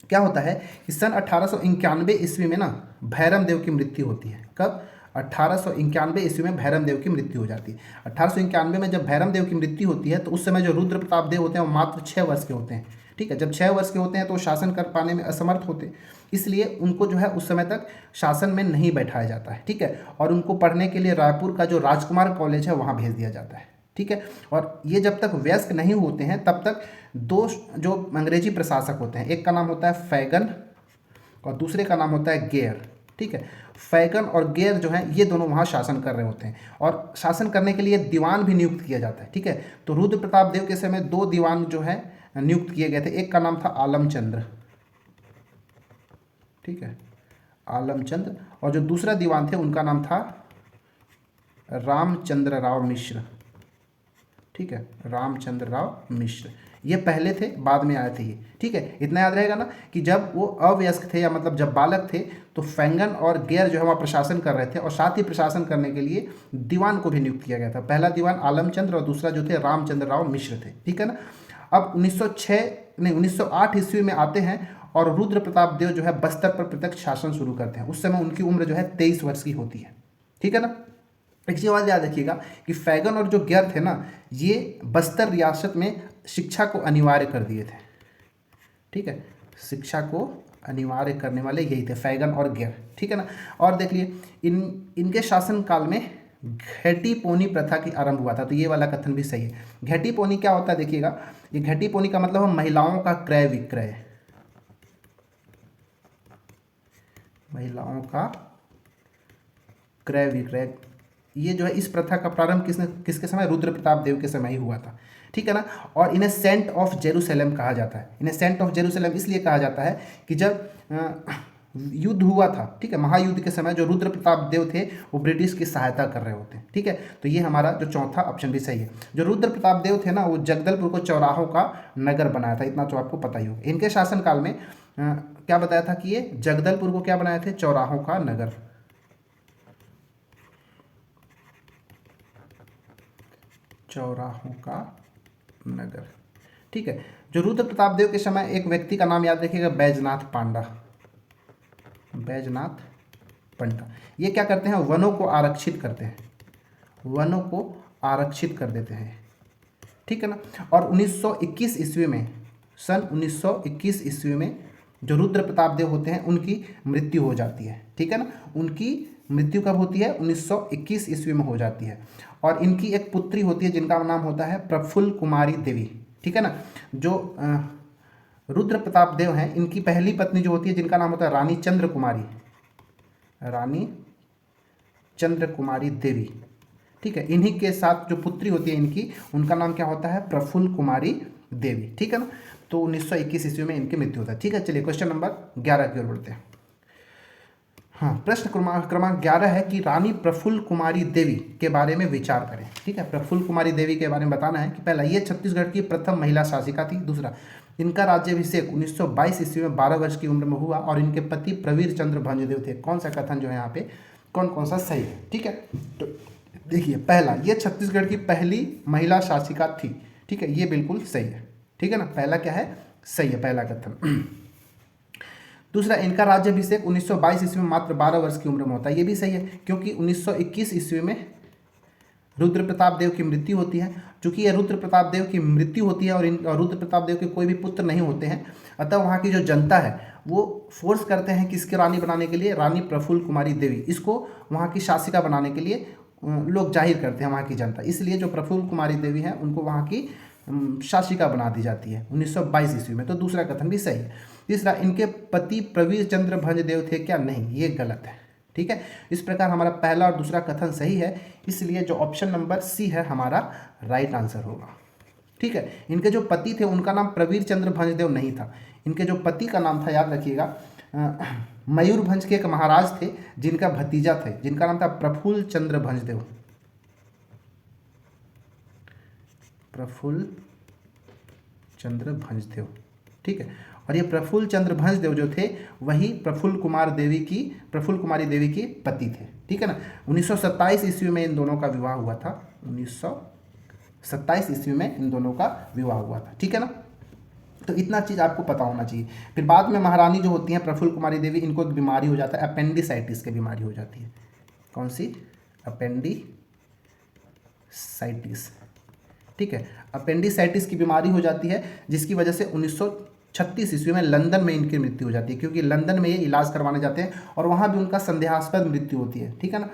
क्या होता है कि सन 1891 ईस्वी में ना भैरम देव की मृत्यु होती है। कब? 1891 ईस्वी में भैरम देव की मृत्यु हो जाती है। 1891 में जब भैरम देव की मृत्यु होती है तो उस समय जो रुद्र प्रताप देव होते हैं वो मात्र 6 वर्ष के होते हैं, ठीक है। जब 6 वर्ष के होते हैं तो वो शासन कर पाने में असमर्थ होते, इसलिए उनको जो है उस समय तक शासन में नहीं बैठाया जाता है, ठीक है। और उनको पढ़ने के लिए रायपुर का जो राजकुमार कॉलेज है वहाँ भेज दिया जाता है, ठीक है। और ये जब तक वयस्क नहीं होते हैं तब तक दो जो अंग्रेजी प्रशासक होते हैं, एक का नाम होता है फैगन और दूसरे का नाम होता है गेयर, ठीक है। फैगन और गेयर जो है ये दोनों वहाँ शासन कर रहे होते हैं और शासन करने के लिए दीवान भी नियुक्त किया जाता है, ठीक है। तो रुद्र प्रताप देव के समय 2 दीवान जो है नियुक्त किए गए थे, एक का नाम था आलमचंद्र, ठीक है, आलमचंद्र, और जो दूसरा दीवान थे उनका नाम था रामचंद्र राव मिश्र, ठीक है, रामचंद्र राव मिश्र। ये पहले थे, बाद में आए थे ये, ठीक है। इतना याद रहेगा ना कि जब वो अवयस्क थे या मतलब जब बालक थे तो फैंगन और गेयर जो है वहाँ प्रशासन कर रहे थे और साथ ही प्रशासन करने के लिए दीवान को भी नियुक्त किया गया था। पहला दीवान आलमचंद्र और दूसरा जो थे रामचंद्र राव मिश्र थे, ठीक है ना। अब 1908 ईस्वी में आते हैं और रुद्र प्रताप देव जो है बस्तर पर प्रत्यक्ष शासन शुरू करते हैं। उस समय उनकी उम्र जो है 23 वर्ष की होती है, ठीक है ना। एक चीज़ और याद रखिएगा कि फैगन और जो गेयर थे ना ये बस्तर रियासत में शिक्षा को अनिवार्य कर दिए थे, ठीक है, शिक्षा को अनिवार्य करने वाले यही थे फैगन और गेयर, ठीक है ना। और देख लिए इनके शासन काल में घैटी पोनी प्रथा की आरंभ हुआ था, तो ये वाला कथन भी सही है। घैटी पोनी क्या होता है देखिएगा, ये घैटी पोनी का मतलब है महिलाओं का क्रय विक्रय, महिलाओं का क्रय विक्रय। ये जो है इस प्रथा का प्रारंभ किसके समय? रुद्र प्रताप देव के समय ही हुआ था, ठीक है ना। और इन्हें सेंट ऑफ जेरूसलेम कहा जाता है। इन्हें सेंट ऑफ जेरूसलेम इसलिए कहा जाता है कि जब युद्ध हुआ था, ठीक है, महायुद्ध के समय जो रुद्र प्रताप देव थे वो ब्रिटिश की सहायता कर रहे होते हैं, ठीक है। तो ये हमारा जो चौथा ऑप्शन भी सही है। जो रुद्र प्रताप देव थे ना वो जगदलपुर को चौराहों का नगर बनाया था, इतना तो आपको पता ही होगा। इनके शासनकाल में क्या बताया था कि ये जगदलपुर को क्या बनाए थे, चौराहों का नगर। चौराहों का नगर, ठीक है। जो रुद्र प्रताप देव के समय एक व्यक्ति का नाम याद रखिएगा, बैजनाथ पांडा। बैजनाथ पंडा, ये क्या करते हैं, वनों को आरक्षित करते हैं, वनों को आरक्षित कर देते हैं, ठीक है ना। और 1921 ईस्वी में, सन 1921 ईस्वी में जो रुद्र प्रताप देव होते हैं उनकी मृत्यु हो जाती है, ठीक है ना। उनकी मृत्यु कब होती है, 1921 ईस्वी में हो जाती है। और इनकी एक पुत्री होती है जिनका नाम होता है प्रफुल्ल कुमारी देवी, ठीक है ना। जो रुद्र प्रताप देव हैं, इनकी पहली पत्नी जो होती है जिनका नाम होता है रानी चंद्र कुमारी, रानी चंद्र कुमारी देवी, ठीक है। इन्हीं के साथ जो पुत्री होती है इनकी, उनका नाम क्या होता है, प्रफुल्ल कुमारी देवी, ठीक है ना। तो 1921 ईस्वी में इनकी मृत्यु होता है, ठीक है। चलिए क्वेश्चन नंबर 11 की ओर बढ़ते हैं। हाँ, प्रश्न क्रमांक 11 है कि रानी प्रफुल्ल कुमारी देवी के बारे में विचार करें, ठीक है। प्रफुल्ल कुमारी देवी के बारे में बताना है कि पहला, ये छत्तीसगढ़ की प्रथम महिला शासिका थी। दूसरा, इनका राज्याभिषेक 1922 ईस्वी में 12 वर्ष की उम्र में हुआ और इनके पति प्रवीर चंद्र भंजदेव थे। कौन सा कथन जो है यहाँ पे, कौन सा सही है, ठीक है। तो देखिए, पहला, ये छत्तीसगढ़ की पहली महिला शासिका थी, ठीक है, ये बिल्कुल सही है, ठीक है ना। पहला क्या है, सही है, पहला कथन। दूसरा, इनका राज्याभिषेक 1922 ईस्वी में मात्र 12 वर्ष की उम्र में होता है, ये भी सही है, क्योंकि 1921 ईस्वी में रुद्र प्रताप देव की मृत्यु होती है। चूंकि ये रुद्र प्रताप देव की मृत्यु होती है और रुद्र प्रताप देव के कोई भी पुत्र नहीं होते हैं, अतः वहाँ की जो जनता है वो फोर्स करते हैं किसके रानी बनाने के लिए, रानी प्रफुल्ल कुमारी देवी, इसको वहाँ की शासिका बनाने के लिए लोग जाहिर करते हैं वहाँ की जनता। इसलिए जो प्रफुल्ल कुमारी देवी हैं उनको वहाँ की शासिका बना दी जाती है 1922 ईस्वी में। तो दूसरा कथन भी सही है। तीसरा, इनके पति प्रवीर चंद्र भंजदेव थे क्या, नहीं, ये गलत है, ठीक है। इस प्रकार हमारा पहला और दूसरा कथन सही है, इसलिए जो ऑप्शन नंबर सी है हमारा राइट आंसर होगा, ठीक है। इनके जो पति थे उनका नाम प्रवीर चंद्र भंजदेव नहीं था, इनके जो पति का नाम था, याद रखिएगा, मयूरभंज के एक महाराज थे जिनका भतीजा थे, जिनका नाम था प्रफुल्ल चंद्र भंजदेव, प्रफुल्ल चंद्र भंजदेव, ठीक है। और ये प्रफुल्ल चंद्र भंजदेव जो थे वही प्रफुल्ल कुमारी देवी की पति थे, ठीक है ना। 1927 ईस्वी में इन दोनों का विवाह हुआ था, 1927 ईस्वी में इन दोनों का विवाह हुआ था, ठीक है ना। तो इतना चीज़ आपको पता होना चाहिए। फिर बाद में महारानी जो होती हैं प्रफुल्ल कुमारी देवी, इनको एक बीमारी हो जाता है, अपेंडिसाइटिस की बीमारी हो जाती है। कौन सी, अपेंडिसाइटिस, ठीक है। अपेंडिसाइटिस की बीमारी हो जाती है, जिसकी वजह से 1936 ईस्वी में लंदन में इनकी मृत्यु हो जाती है, क्योंकि लंदन में ये इलाज करवाने जाते हैं और वहाँ भी उनका संदेहास्पद मृत्यु होती है, ठीक है ना।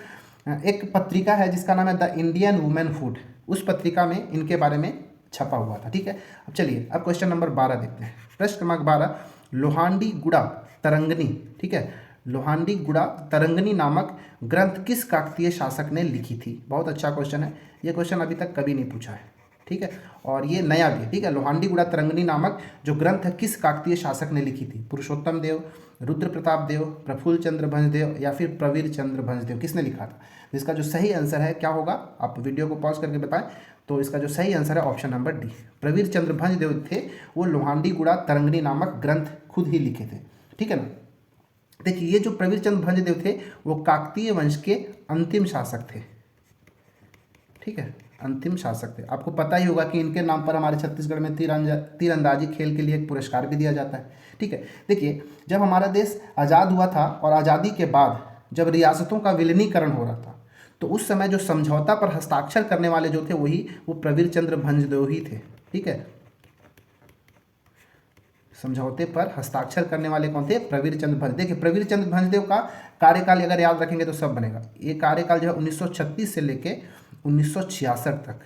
एक पत्रिका है जिसका नाम है द इंडियन वुमेन फूड, उस पत्रिका में इनके बारे में छपा हुआ था, ठीक है। अब चलिए, अब क्वेश्चन नंबर 12 देखते हैं। प्रश्न क्रमांक 12, लोहांडी गुड़ा तरंगनी, ठीक है, लोहांडी गुड़ा तरंगनी नामक ग्रंथ किस काकतीय शासक ने लिखी थी। बहुत अच्छा क्वेश्चन है, ये क्वेश्चन अभी तक कभी नहीं पूछा है, ठीक है, और ये नया भी है, ठीक है। लोहांडी गुड़ा तरंगनी नामक जो ग्रंथ है किस काकतीय शासक ने लिखी थी, पुरुषोत्तम देव, रुद्र प्रताप देव, प्रफुल्ल चंद्र भंजदेव या फिर प्रवीर चंद्र भंजदेव, किसने लिखा था। इसका जो सही आंसर है क्या होगा, आप वीडियो को पॉज करके बताएं। तो इसका जो सही आंसर है ऑप्शन नंबर डी, प्रवीर चंद्र भंजदेव थे, वो लोहांडी गुड़ा तरंगनी नामक ग्रंथ खुद ही लिखे थे, ठीक है ना। देखिए, ये जो प्रवीर चंद्र भंजदेव थे वो काकतीय वंश के अंतिम शासक थे, ठीक है, अंतिम शासक थे। आपको पता ही होगा कि इनके नाम पर हमारे छत्तीसगढ़ में तीरंदाजी खेल के लिए एक पुरस्कार भी दिया जाता है, ठीक है। देखिए, जब हमारा देश आज़ाद हुआ था और आज़ादी के बाद जब रियासतों का विलीनीकरण हो रहा था, तो उस समय जो समझौता पर हस्ताक्षर करने वाले जो थे वो प्रवीर चंद्र भंजदेव ही थे, ठीक है। समझौते पर हस्ताक्षर करने वाले कौन थे, प्रवीर चंद्र भंजदेव। देखिए, प्रवीर चंद्र भंजदेव का कार्यकाल अगर याद रखेंगे तो सब बनेगा। ये कार्यकाल जो है 1936 से लेके 1966 तक,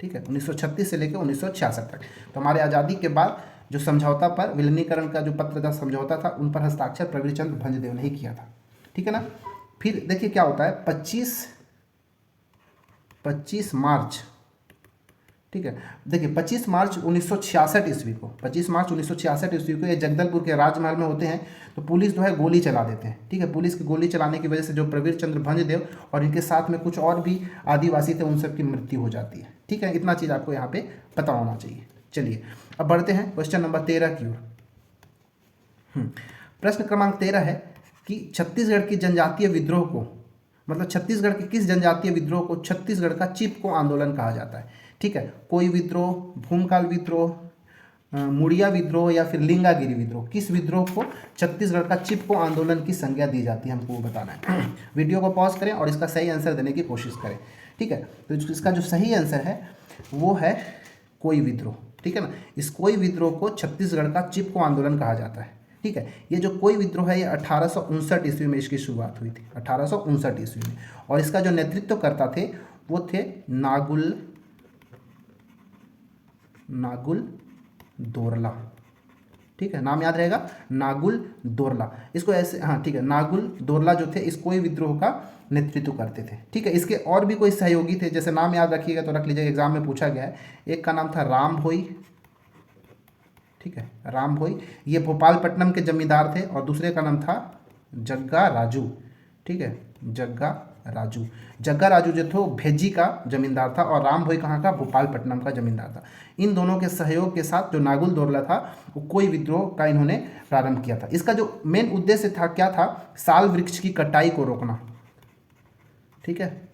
ठीक है, 1936 से लेकर 1966 तक। तो हमारे आज़ादी के बाद जो समझौता पर विलीनीकरण का जो पत्र था, समझौता था, उन पर हस्ताक्षर प्रवीर चंद्र भंजदेव ने ही किया था, ठीक है ना। फिर देखिए क्या होता है, 25 मार्च, ठीक है। देखिए 25 मार्च 1966 ईस्वी को, 25 मार्च 1966 ईस्वी को ये जगदलपुर के राजमहल में होते हैं, तो पुलिस जो है गोली चला देते हैं, ठीक है। पुलिस की गोली चलाने की वजह से जो प्रवीर चंद्र भंजदेव और इनके साथ में कुछ और भी आदिवासी थे उन सब की मृत्यु हो जाती है, ठीक है। इतना चीज़ आपको यहाँ पे पता होना चाहिए। चलिए अब बढ़ते हैं क्वेश्चन नंबर 13 की ओर। प्रश्न क्रमांक 13 है कि छत्तीसगढ़ की जनजातीय विद्रोह को, मतलब छत्तीसगढ़ के किस जनजातीय विद्रोह को छत्तीसगढ़ का चिपको आंदोलन कहा जाता है। ठीक है, कोई विद्रोह, भूमकाल विद्रोह, मुड़िया विद्रोह या फिर लिंगागिरी विद्रोह, किस विद्रोह को छत्तीसगढ़ का चिपको आंदोलन की संज्ञा दी जाती है, हमको वो बताना है। वीडियो को पॉज करें और इसका सही आंसर देने की कोशिश करें। ठीक है, तो इसका जो सही आंसर है वो है कोई विद्रोह। ठीक है ना, इस कोई विद्रोह को छत्तीसगढ़ का चिपको आंदोलन कहा जाता है। ठीक है, ये जो कोई विद्रोह है ये 1859 ईस्वी में इसकी शुरुआत हुई थी, 1859 ईस्वी में। और इसका जो नेतृत्व करता थे वो थे नागुल दोरला। ठीक है, नाम याद रहेगा, नागुल दोरला। इसको ऐसे, हाँ ठीक है, नागुल दोरला जो थे इस कोई विद्रोह का नेतृत्व करते थे। ठीक है, इसके और भी कोई सहयोगी थे, जैसे नाम याद रखिएगा तो रख लीजिएगा, एग्जाम में पूछा गया है। एक का नाम था राम भोई। ठीक है, राम भोई, ये भोपालपट्टनम के जमींदार थे। और दूसरे का नाम था जग्गा राजू। ठीक है, जग्गा राजू जो थे वो भेजी का जमींदार था और राम भोई कहाँ का, भोपालपट्टनम का जमींदार था। इन दोनों के सहयोग के साथ जो नागुल दोरला था वो कोई विद्रोह का इन्होंने प्रारंभ किया था। इसका जो मेन उद्देश्य था क्या था, साल वृक्ष की कटाई को रोकना। ठीक है,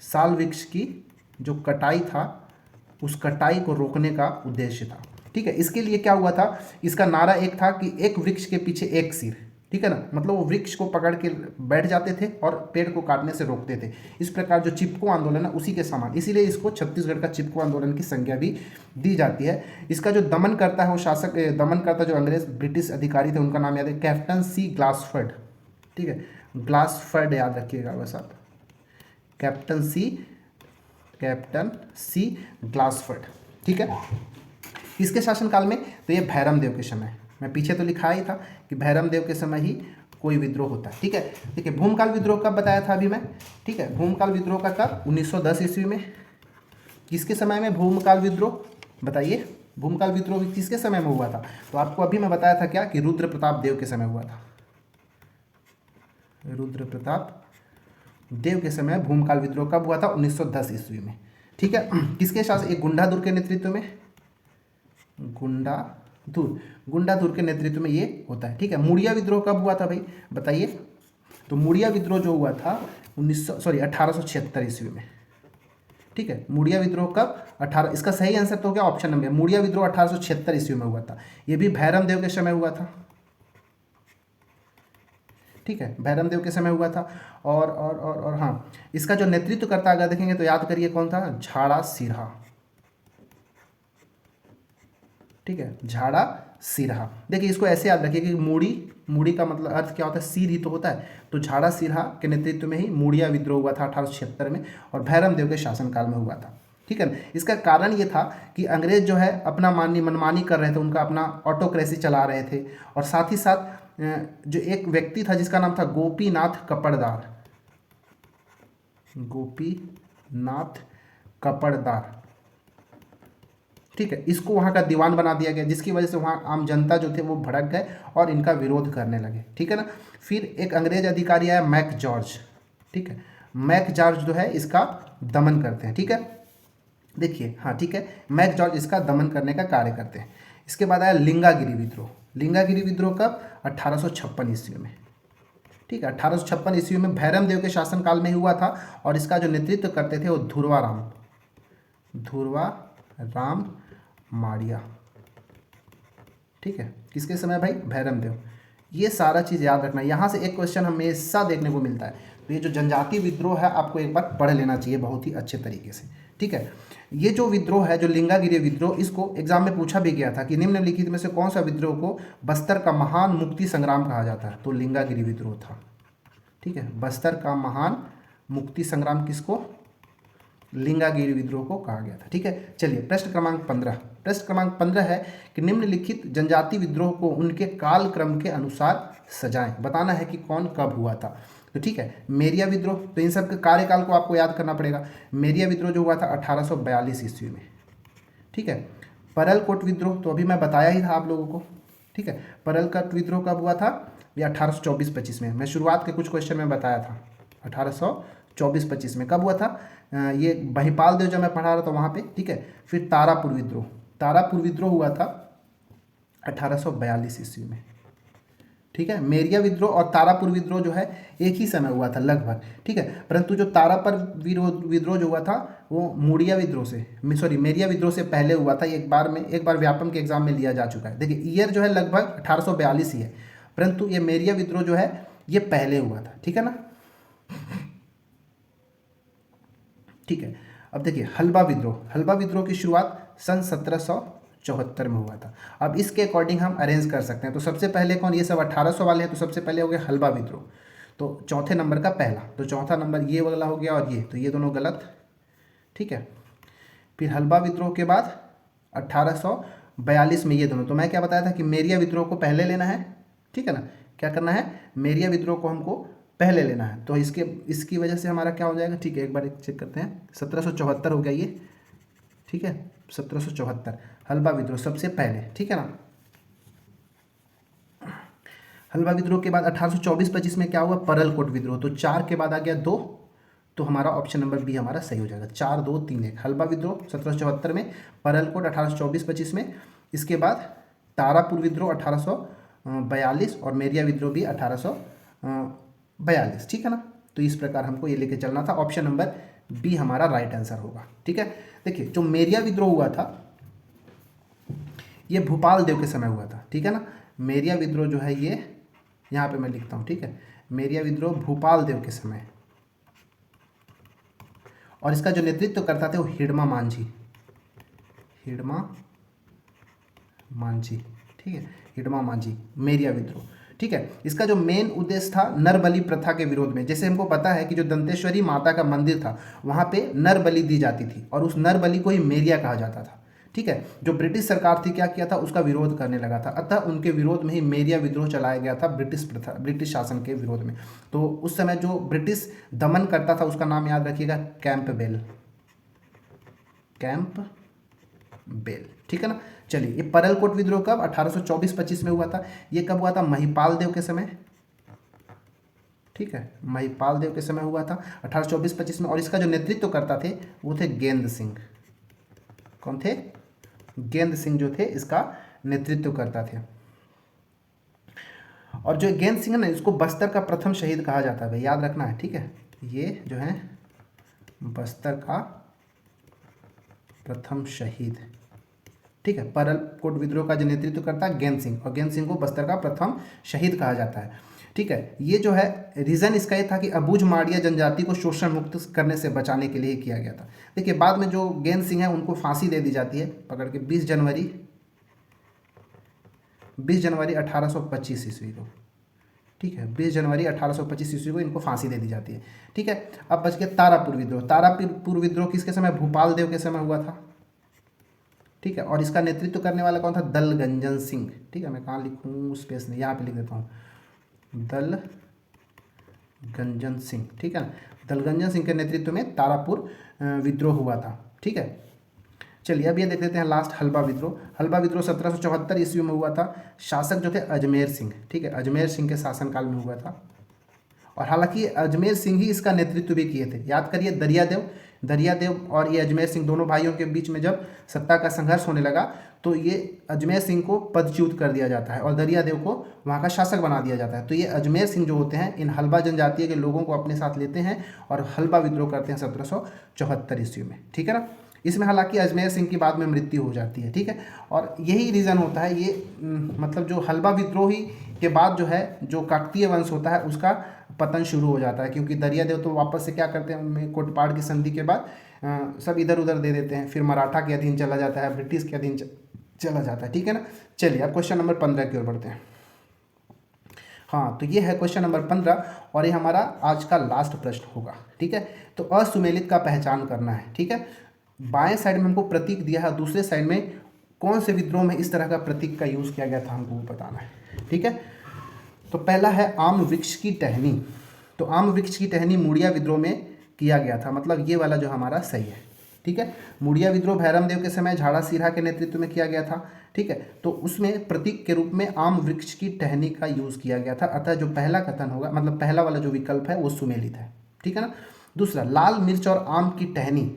साल वृक्ष की जो कटाई था उस कटाई को रोकने का उद्देश्य था। ठीक है, इसके लिए क्या हुआ था, इसका नारा एक था कि एक वृक्ष के पीछे एक सिर। ठीक है ना, मतलब वो वृक्ष को पकड़ के बैठ जाते थे और पेड़ को काटने से रोकते थे। इस प्रकार जो चिपको आंदोलन है उसी के समान, इसीलिए इसको छत्तीसगढ़ का चिपको आंदोलन की संज्ञा भी दी जाती है। इसका जो दमन करता है वो शासक, दमन करता जो अंग्रेज ब्रिटिश अधिकारी थे उनका नाम याद है, कैप्टन सी ग्लासफर्ड। ठीक है, ग्लासफर्ड याद रखिएगा बस आप, कैप्टन सी ग्लासफर्ड। ठीक है, इसके शासनकाल में तो ये भैरम देव के समय, मैं पीछे तो लिखा ही था कि भैरम देव के समय ही कोई विद्रोह होता है। ठीक है, देखिए भूमकाल विद्रोह कब बताया था अभी मैं। ठीक है, भूमकाल विद्रोह का कब, 1910 ईस्वी में। किसके समय में भूमकाल विद्रोह, बताइए, भूमकाल विद्रोह किसके समय में हुआ था। तो आपको अभी मैं बताया था क्या कि रुद्र प्रताप देव के समय हुआ था। रुद्र प्रताप देव के समय भूमकाल विद्रोह कब हुआ था, 1910 ईस्वी में। ठीक है, किसके शासन, एक गुंडादुर के नेतृत्व में, गुंडादुर के नेतृत्व में ये होता है। ठीक है, मुड़िया विद्रोह कब हुआ था भाई, बताइए। तो मुड़िया विद्रोह जो हुआ था 1876 ईस्वी में। ठीक है, मुड़िया विद्रोह कब, 18, इसका सही आंसर तो क्या ऑप्शन नंबर, मुड़िया विद्रोह 1876 ईस्वी में हुआ था। ये भी भैरम देव के समय हुआ था। ठीक है, भैरम देव के समय हुआ था। और हाँ, इसका जो नेतृत्व करता अगर देखेंगे तो याद करिए कौन था, झाड़ा सिरहा। ठीक है, झाड़ा सिरहा। देखिए इसको ऐसे याद रखिए कि मूड़ी का मतलब अर्थ क्या होता है, सिर ही तो होता है। तो झाड़ा सिरहा के नेतृत्व में ही मुड़िया विद्रोह हुआ था 1876 में और भैरम देव के शासनकाल में हुआ था। ठीक है ना, इसका कारण ये था कि अंग्रेज जो है अपना मनमानी कर रहे थे, उनका अपना ऑटोक्रेसी चला रहे थे। और साथ ही साथ जो एक व्यक्ति था जिसका नाम था गोपीनाथ कपड़दार। ठीक है, इसको वहाँ का दीवान बना दिया गया, जिसकी वजह से वहाँ आम जनता जो थे वो भड़क गए और इनका विरोध करने लगे। ठीक है ना, फिर एक अंग्रेज अधिकारी आया मैक जॉर्ज। ठीक है, मैक जॉर्ज जो है इसका दमन करते हैं। ठीक है, देखिए, हाँ ठीक है, मैक जॉर्ज इसका दमन करने का कार्य करते हैं। इसके बाद आया लिंगागिरी विद्रोह। लिंगागिरी विद्रोह कब, 1856 ईस्वी में। ठीक है, 1856 ईस्वी में भैरम देव के शासनकाल में हुआ था और इसका जो नेतृत्व करते थे वो धुरवा राम माड़िया। ठीक है, किसके समय भाई, भैरम देव। ये सारा चीज़ याद रखना, यहाँ से एक क्वेश्चन हमेशा देखने को मिलता है। तो ये जो जनजातीय विद्रोह है आपको एक बार पढ़ लेना चाहिए बहुत ही अच्छे तरीके से। ठीक है, ये जो विद्रोह है, जो लिंगागिरी विद्रोह, इसको एग्जाम में पूछा भी गया था कि निम्नलिखित में से कौन सा विद्रोह को बस्तर का महान मुक्ति संग्राम कहा जाता है। तो लिंगागिरी विद्रोह था। ठीक है, बस्तर का महान मुक्ति संग्राम किसको, लिंगागिरी विद्रोह को कहा गया था। ठीक है, चलिए प्रश्न क्रमांक 15। प्रश्न क्रमांक 15 है कि निम्नलिखित जनजाति विद्रोह को उनके काल क्रम के अनुसार सजाएं। बताना है कि कौन कब हुआ था। तो ठीक है, मेरिया विद्रोह, तो इन सब के कार्यकाल को आपको याद करना पड़ेगा। मेरिया विद्रोह जो हुआ था 1842 ईस्वी में। ठीक है, परलकोट विद्रोह तो अभी मैं बताया ही था आप लोगों को। ठीक है, परलकोट विद्रोह कब हुआ था, ये 1824-25 में। मैं शुरुआत के कुछ क्वेश्चन में बताया था 1824-25 में कब हुआ था। ये महिपाल देव जब मैं पढ़ा रहा था वहाँ पे। ठीक है, फिर तारापुर विद्रोह हुआ था 1842 ईस्वी में। ठीक है। मेरिया विद्रोह और तारापुर विद्रोह जो है एक ही समय हुआ था लगभग, ठीक है। परंतु जो तारापुर विद्रोह जो हुआ था वो मुड़िया विद्रोह से, सॉरी, मेरिया विद्रोह से पहले हुआ था। एक बार व्यापम के एग्जाम में लिया जा चुका है। देखिए ईयर जो है लगभग 1842 ही है, परंतु ये मेरिया विद्रोह जो है ये पहले हुआ था, ठीक है ना। ठीक है। अब देखिए हल्बा विद्रोह की शुरुआत सन 1774 में हुआ था। अब इसके अकॉर्डिंग हम अरेंज कर सकते हैं। तो सबसे पहले कौन, ये सब 1800 वाले हैं, तो सबसे पहले हो गया हल्बा विद्रोह, तो चौथे नंबर का पहला, तो चौथा नंबर ये वाला हो गया और ये, तो ये दोनों गलत, ठीक है। फिर हल्बा विद्रोह के बाद 1842 में ये दोनों, तो मैं क्या बताया था कि मेरिया विद्रोह को पहले लेना है, ठीक है ना। क्या करना है, मेरिया विद्रोह को हमको पहले लेना है, तो इसकी वजह से हमारा क्या हो जाएगा, ठीक है, एक बार चेक करते हैं। 1774 हो गया ये, ठीक है, 1774 हल्बा विद्रोह सबसे पहले, ठीक है ना। हल्बा विद्रोह के बाद 1824-25 में क्या हुआ, परलकोट विद्रोह, तो 4 के बाद आ गया 2, तो हमारा ऑप्शन नंबर बी हमारा सही हो जाएगा। 4 2 3 1 हल्बा विद्रोह 1774 में, परलकोट 1824-25 में, इसके बाद तारापुर विद्रोह 1842 और मेरिया विद्रोह भी 1842, ठीक है ना। तो इस प्रकार हमको ये लेके चलना था। ऑप्शन नंबर बी हमारा राइट आंसर होगा, ठीक है। देखिए जो मेरिया विद्रोह हुआ था ये भूपाल देव के समय हुआ था, ठीक है ना। मेरिया विद्रोह जो है ये यहाँ पे मैं लिखता हूँ, ठीक है, मेरिया विद्रोह भूपाल देव के समय, और इसका जो नेतृत्व करता थे वो हिडमा मांझी, ठीक है, हिडमा मांझी, मेरिया विद्रोह, ठीक है। इसका जो मेन उद्देश्य था नर बलि प्रथा के विरोध में। जैसे हमको पता है कि जो दंतेश्वरी माता का मंदिर था वहाँ पे नर बलि दी जाती थी और उस नर बलि को ही मेरिया कहा जाता था, ठीक है। जो ब्रिटिश सरकार थी क्या किया था, उसका विरोध करने लगा था, अतः उनके विरोध में ही मेरिया विद्रोह चलाया गया था, ब्रिटिश शासन के विरोध में। तो उस समय जो ब्रिटिश दमन करता था उसका नाम याद रखिएगा, कैंपबेल, ठीक है ना। चलिए ये परलकोट विद्रोह कब, 1824-25 में हुआ था। ये कब हुआ था, महिपाल देव के समय, ठीक है, महिपाल देव के समय हुआ था 1824-25 में। और इसका जो नेतृत्व करता थे वो थे गेंद सिंह। कौन थे, गेंद सिंह जो थे इसका नेतृत्व करता थे। और जो गेंद सिंह है ना, इसको बस्तर का प्रथम शहीद कहा जाता है, भाई याद रखना है, ठीक है। ये जो है बस्तर का प्रथम शहीद, ठीक है। परलकोट विद्रोह का जो नेतृत्व करता है गेंद सिंह, और गेंद सिंह को बस्तर का प्रथम शहीद कहा जाता है, ठीक है। ये जो है रीज़न इसका ये था कि अबूझ माड़िया जनजाति को शोषण मुक्त करने से बचाने के लिए किया गया था। देखिए बाद में जो गेंद सिंह है उनको फांसी दे दी जाती है पकड़ के 20 जनवरी 1825 ईस्वी को, ठीक है, 20 जनवरी 1825 ईस्वी को इनको फांसी दे दी जाती है, ठीक है। अब बच गया तारापुर विद्रोह। तारापुर विद्रोह किसके समय, भूपाल देव के समय हुआ था, ठीक है। और इसका नेतृत्व करने वाला कौन था, दलगंजन सिंह, ठीक है। मैं कहाँ लिखूँ, स्पेस नहीं, यहाँ पे लिख देता हूँ, दलगंजन सिंह, ठीक है ना। दलगंजन सिंह के नेतृत्व में तारापुर विद्रोह हुआ था, ठीक है। चलिए अब ये देख लेते हैं लास्ट, हल्बा विद्रोह। हल्बा विद्रोह 1774 ईस्वी में हुआ था। शासक जो थे अजमेर सिंह, ठीक है, अजमेर सिंह के शासनकाल में हुआ था। और हालांकि अजमेर सिंह ही इसका नेतृत्व भी किए थे। याद करिए दरियादेव और ये अजमेर सिंह दोनों भाइयों के बीच में जब सत्ता का संघर्ष होने लगा तो ये अजमेर सिंह को पदच्युत कर दिया जाता है और दरियादेव को वहाँ का शासक बना दिया जाता है। तो ये अजमेर सिंह जो होते हैं इन हल्बा जनजातीय के लोगों को अपने साथ लेते हैं और हल्बा विद्रोह करते हैं 1774 ईस्वी में, ठीक है ना। इसमें हालांकि अजमेर सिंह की बाद में मृत्यु हो जाती है, ठीक है। और यही रीज़न होता है ये मतलब जो हल्बा विद्रोही के बाद जो है जो काकतीय वंश होता है उसका पतन शुरू हो जाता है, क्योंकि दरियादेव तो वापस से क्या करते हैं, उनमें कोटपाड़ की संधि के बाद सब इधर उधर दे देते हैं, फिर मराठा के अधीन चला जाता है, ब्रिटिश के अधीन चला जाता है, ठीक है ना। चलिए अब क्वेश्चन नंबर 15 की ओर बढ़ते हैं। हाँ, तो ये है क्वेश्चन नंबर 15 और ये हमारा आज का लास्ट प्रश्न होगा, ठीक है। तो असुमेलित का पहचान करना है, ठीक है। बाएं साइड में हमको प्रतीक दिया है, दूसरे साइड में कौन से विद्रोह में इस तरह का प्रतीक का यूज़ किया गया था हमको वो बताना है, ठीक है। तो पहला है आम वृक्ष की टहनी। तो आम वृक्ष की टहनी मुड़िया विद्रोह में किया गया था, मतलब ये वाला जो हमारा सही है, ठीक है। मुड़िया विद्रोह भैरम देव के समय झाड़ा सिरहा के नेतृत्व में किया गया था, ठीक है। तो उसमें प्रतीक के रूप में आम वृक्ष की टहनी का यूज़ किया गया था, अतः जो पहला कथन होगा मतलब पहला वाला जो विकल्प है वो सुमेलित है, ठीक है ना। दूसरा, लाल मिर्च और आम की टहनी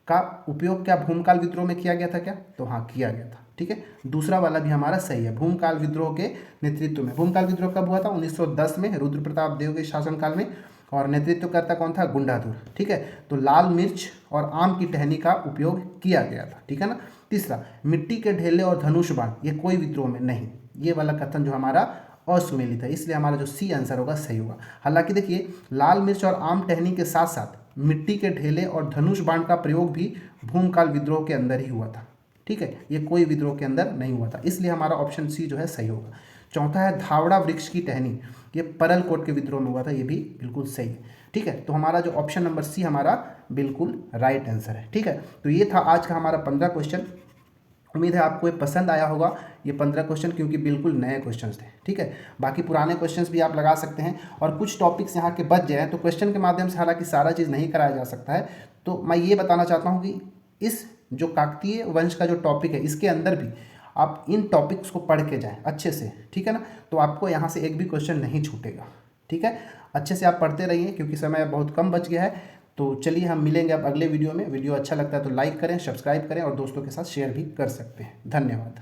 का उपयोग क्या भूमकाल विद्रोह में किया गया था क्या? तो हाँ, किया गया था। ठीक है, दूसरा वाला भी हमारा सही है। भूमकाल विद्रोह के नेतृत्व में, भूमकाल विद्रोह कब हुआ था? 1910 में, रुद्र प्रताप देव के शासनकाल में, और नेतृत्वकर्ता कौन था? गुंडाधुर। ठीक है, तो लाल मिर्च और आम की टहनी का उपयोग किया गया था। ठीक है ना। तीसरा, मिट्टी के ढेले और धनुष बाण, ये कोई विद्रोह में नहीं, ये वाला कथन जो हमारा असुमेलित है, इसलिए हमारा जो सी आंसर होगा सही होगा। हालांकि देखिए, लाल मिर्च और आम टहनी के साथ साथ मिट्टी के ढेले और धनुष बाण का प्रयोग भी भूमकाल विद्रोह के अंदर ही हुआ था। ठीक है, ये कोई विद्रोह के अंदर नहीं हुआ था, इसलिए हमारा ऑप्शन सी जो है सही होगा। चौथा है धावड़ा वृक्ष की टहनी, ये परलकोट के विद्रोह में हुआ था, ये भी बिल्कुल सही है। ठीक है, तो हमारा जो ऑप्शन नंबर सी हमारा बिल्कुल राइट आंसर है। ठीक है, तो ये था आज का हमारा 15 क्वेश्चन। उम्मीद है आपको ये पसंद आया होगा, ये 15 क्वेश्चन, क्योंकि बिल्कुल नए क्वेश्चंस थे। ठीक है, बाकी पुराने क्वेश्चंस भी आप लगा सकते हैं, और कुछ टॉपिक्स यहाँ के बच जाए तो क्वेश्चन के माध्यम से हालांकि सारा चीज़ नहीं कराया जा सकता है, तो मैं ये बताना चाहता हूँ कि इस जो काकतीय वंश का जो टॉपिक है, इसके अंदर भी आप इन टॉपिक्स को पढ़ के जाएँ अच्छे से। ठीक है ना, तो आपको यहाँ से एक भी क्वेश्चन नहीं छूटेगा। ठीक है, अच्छे से आप पढ़ते रहिए, क्योंकि समय बहुत कम बच गया है। तो चलिए हम मिलेंगे अब अगले वीडियो में। वीडियो अच्छा लगता है तो लाइक करें, सब्सक्राइब करें, और दोस्तों के साथ शेयर भी कर सकते हैं। धन्यवाद।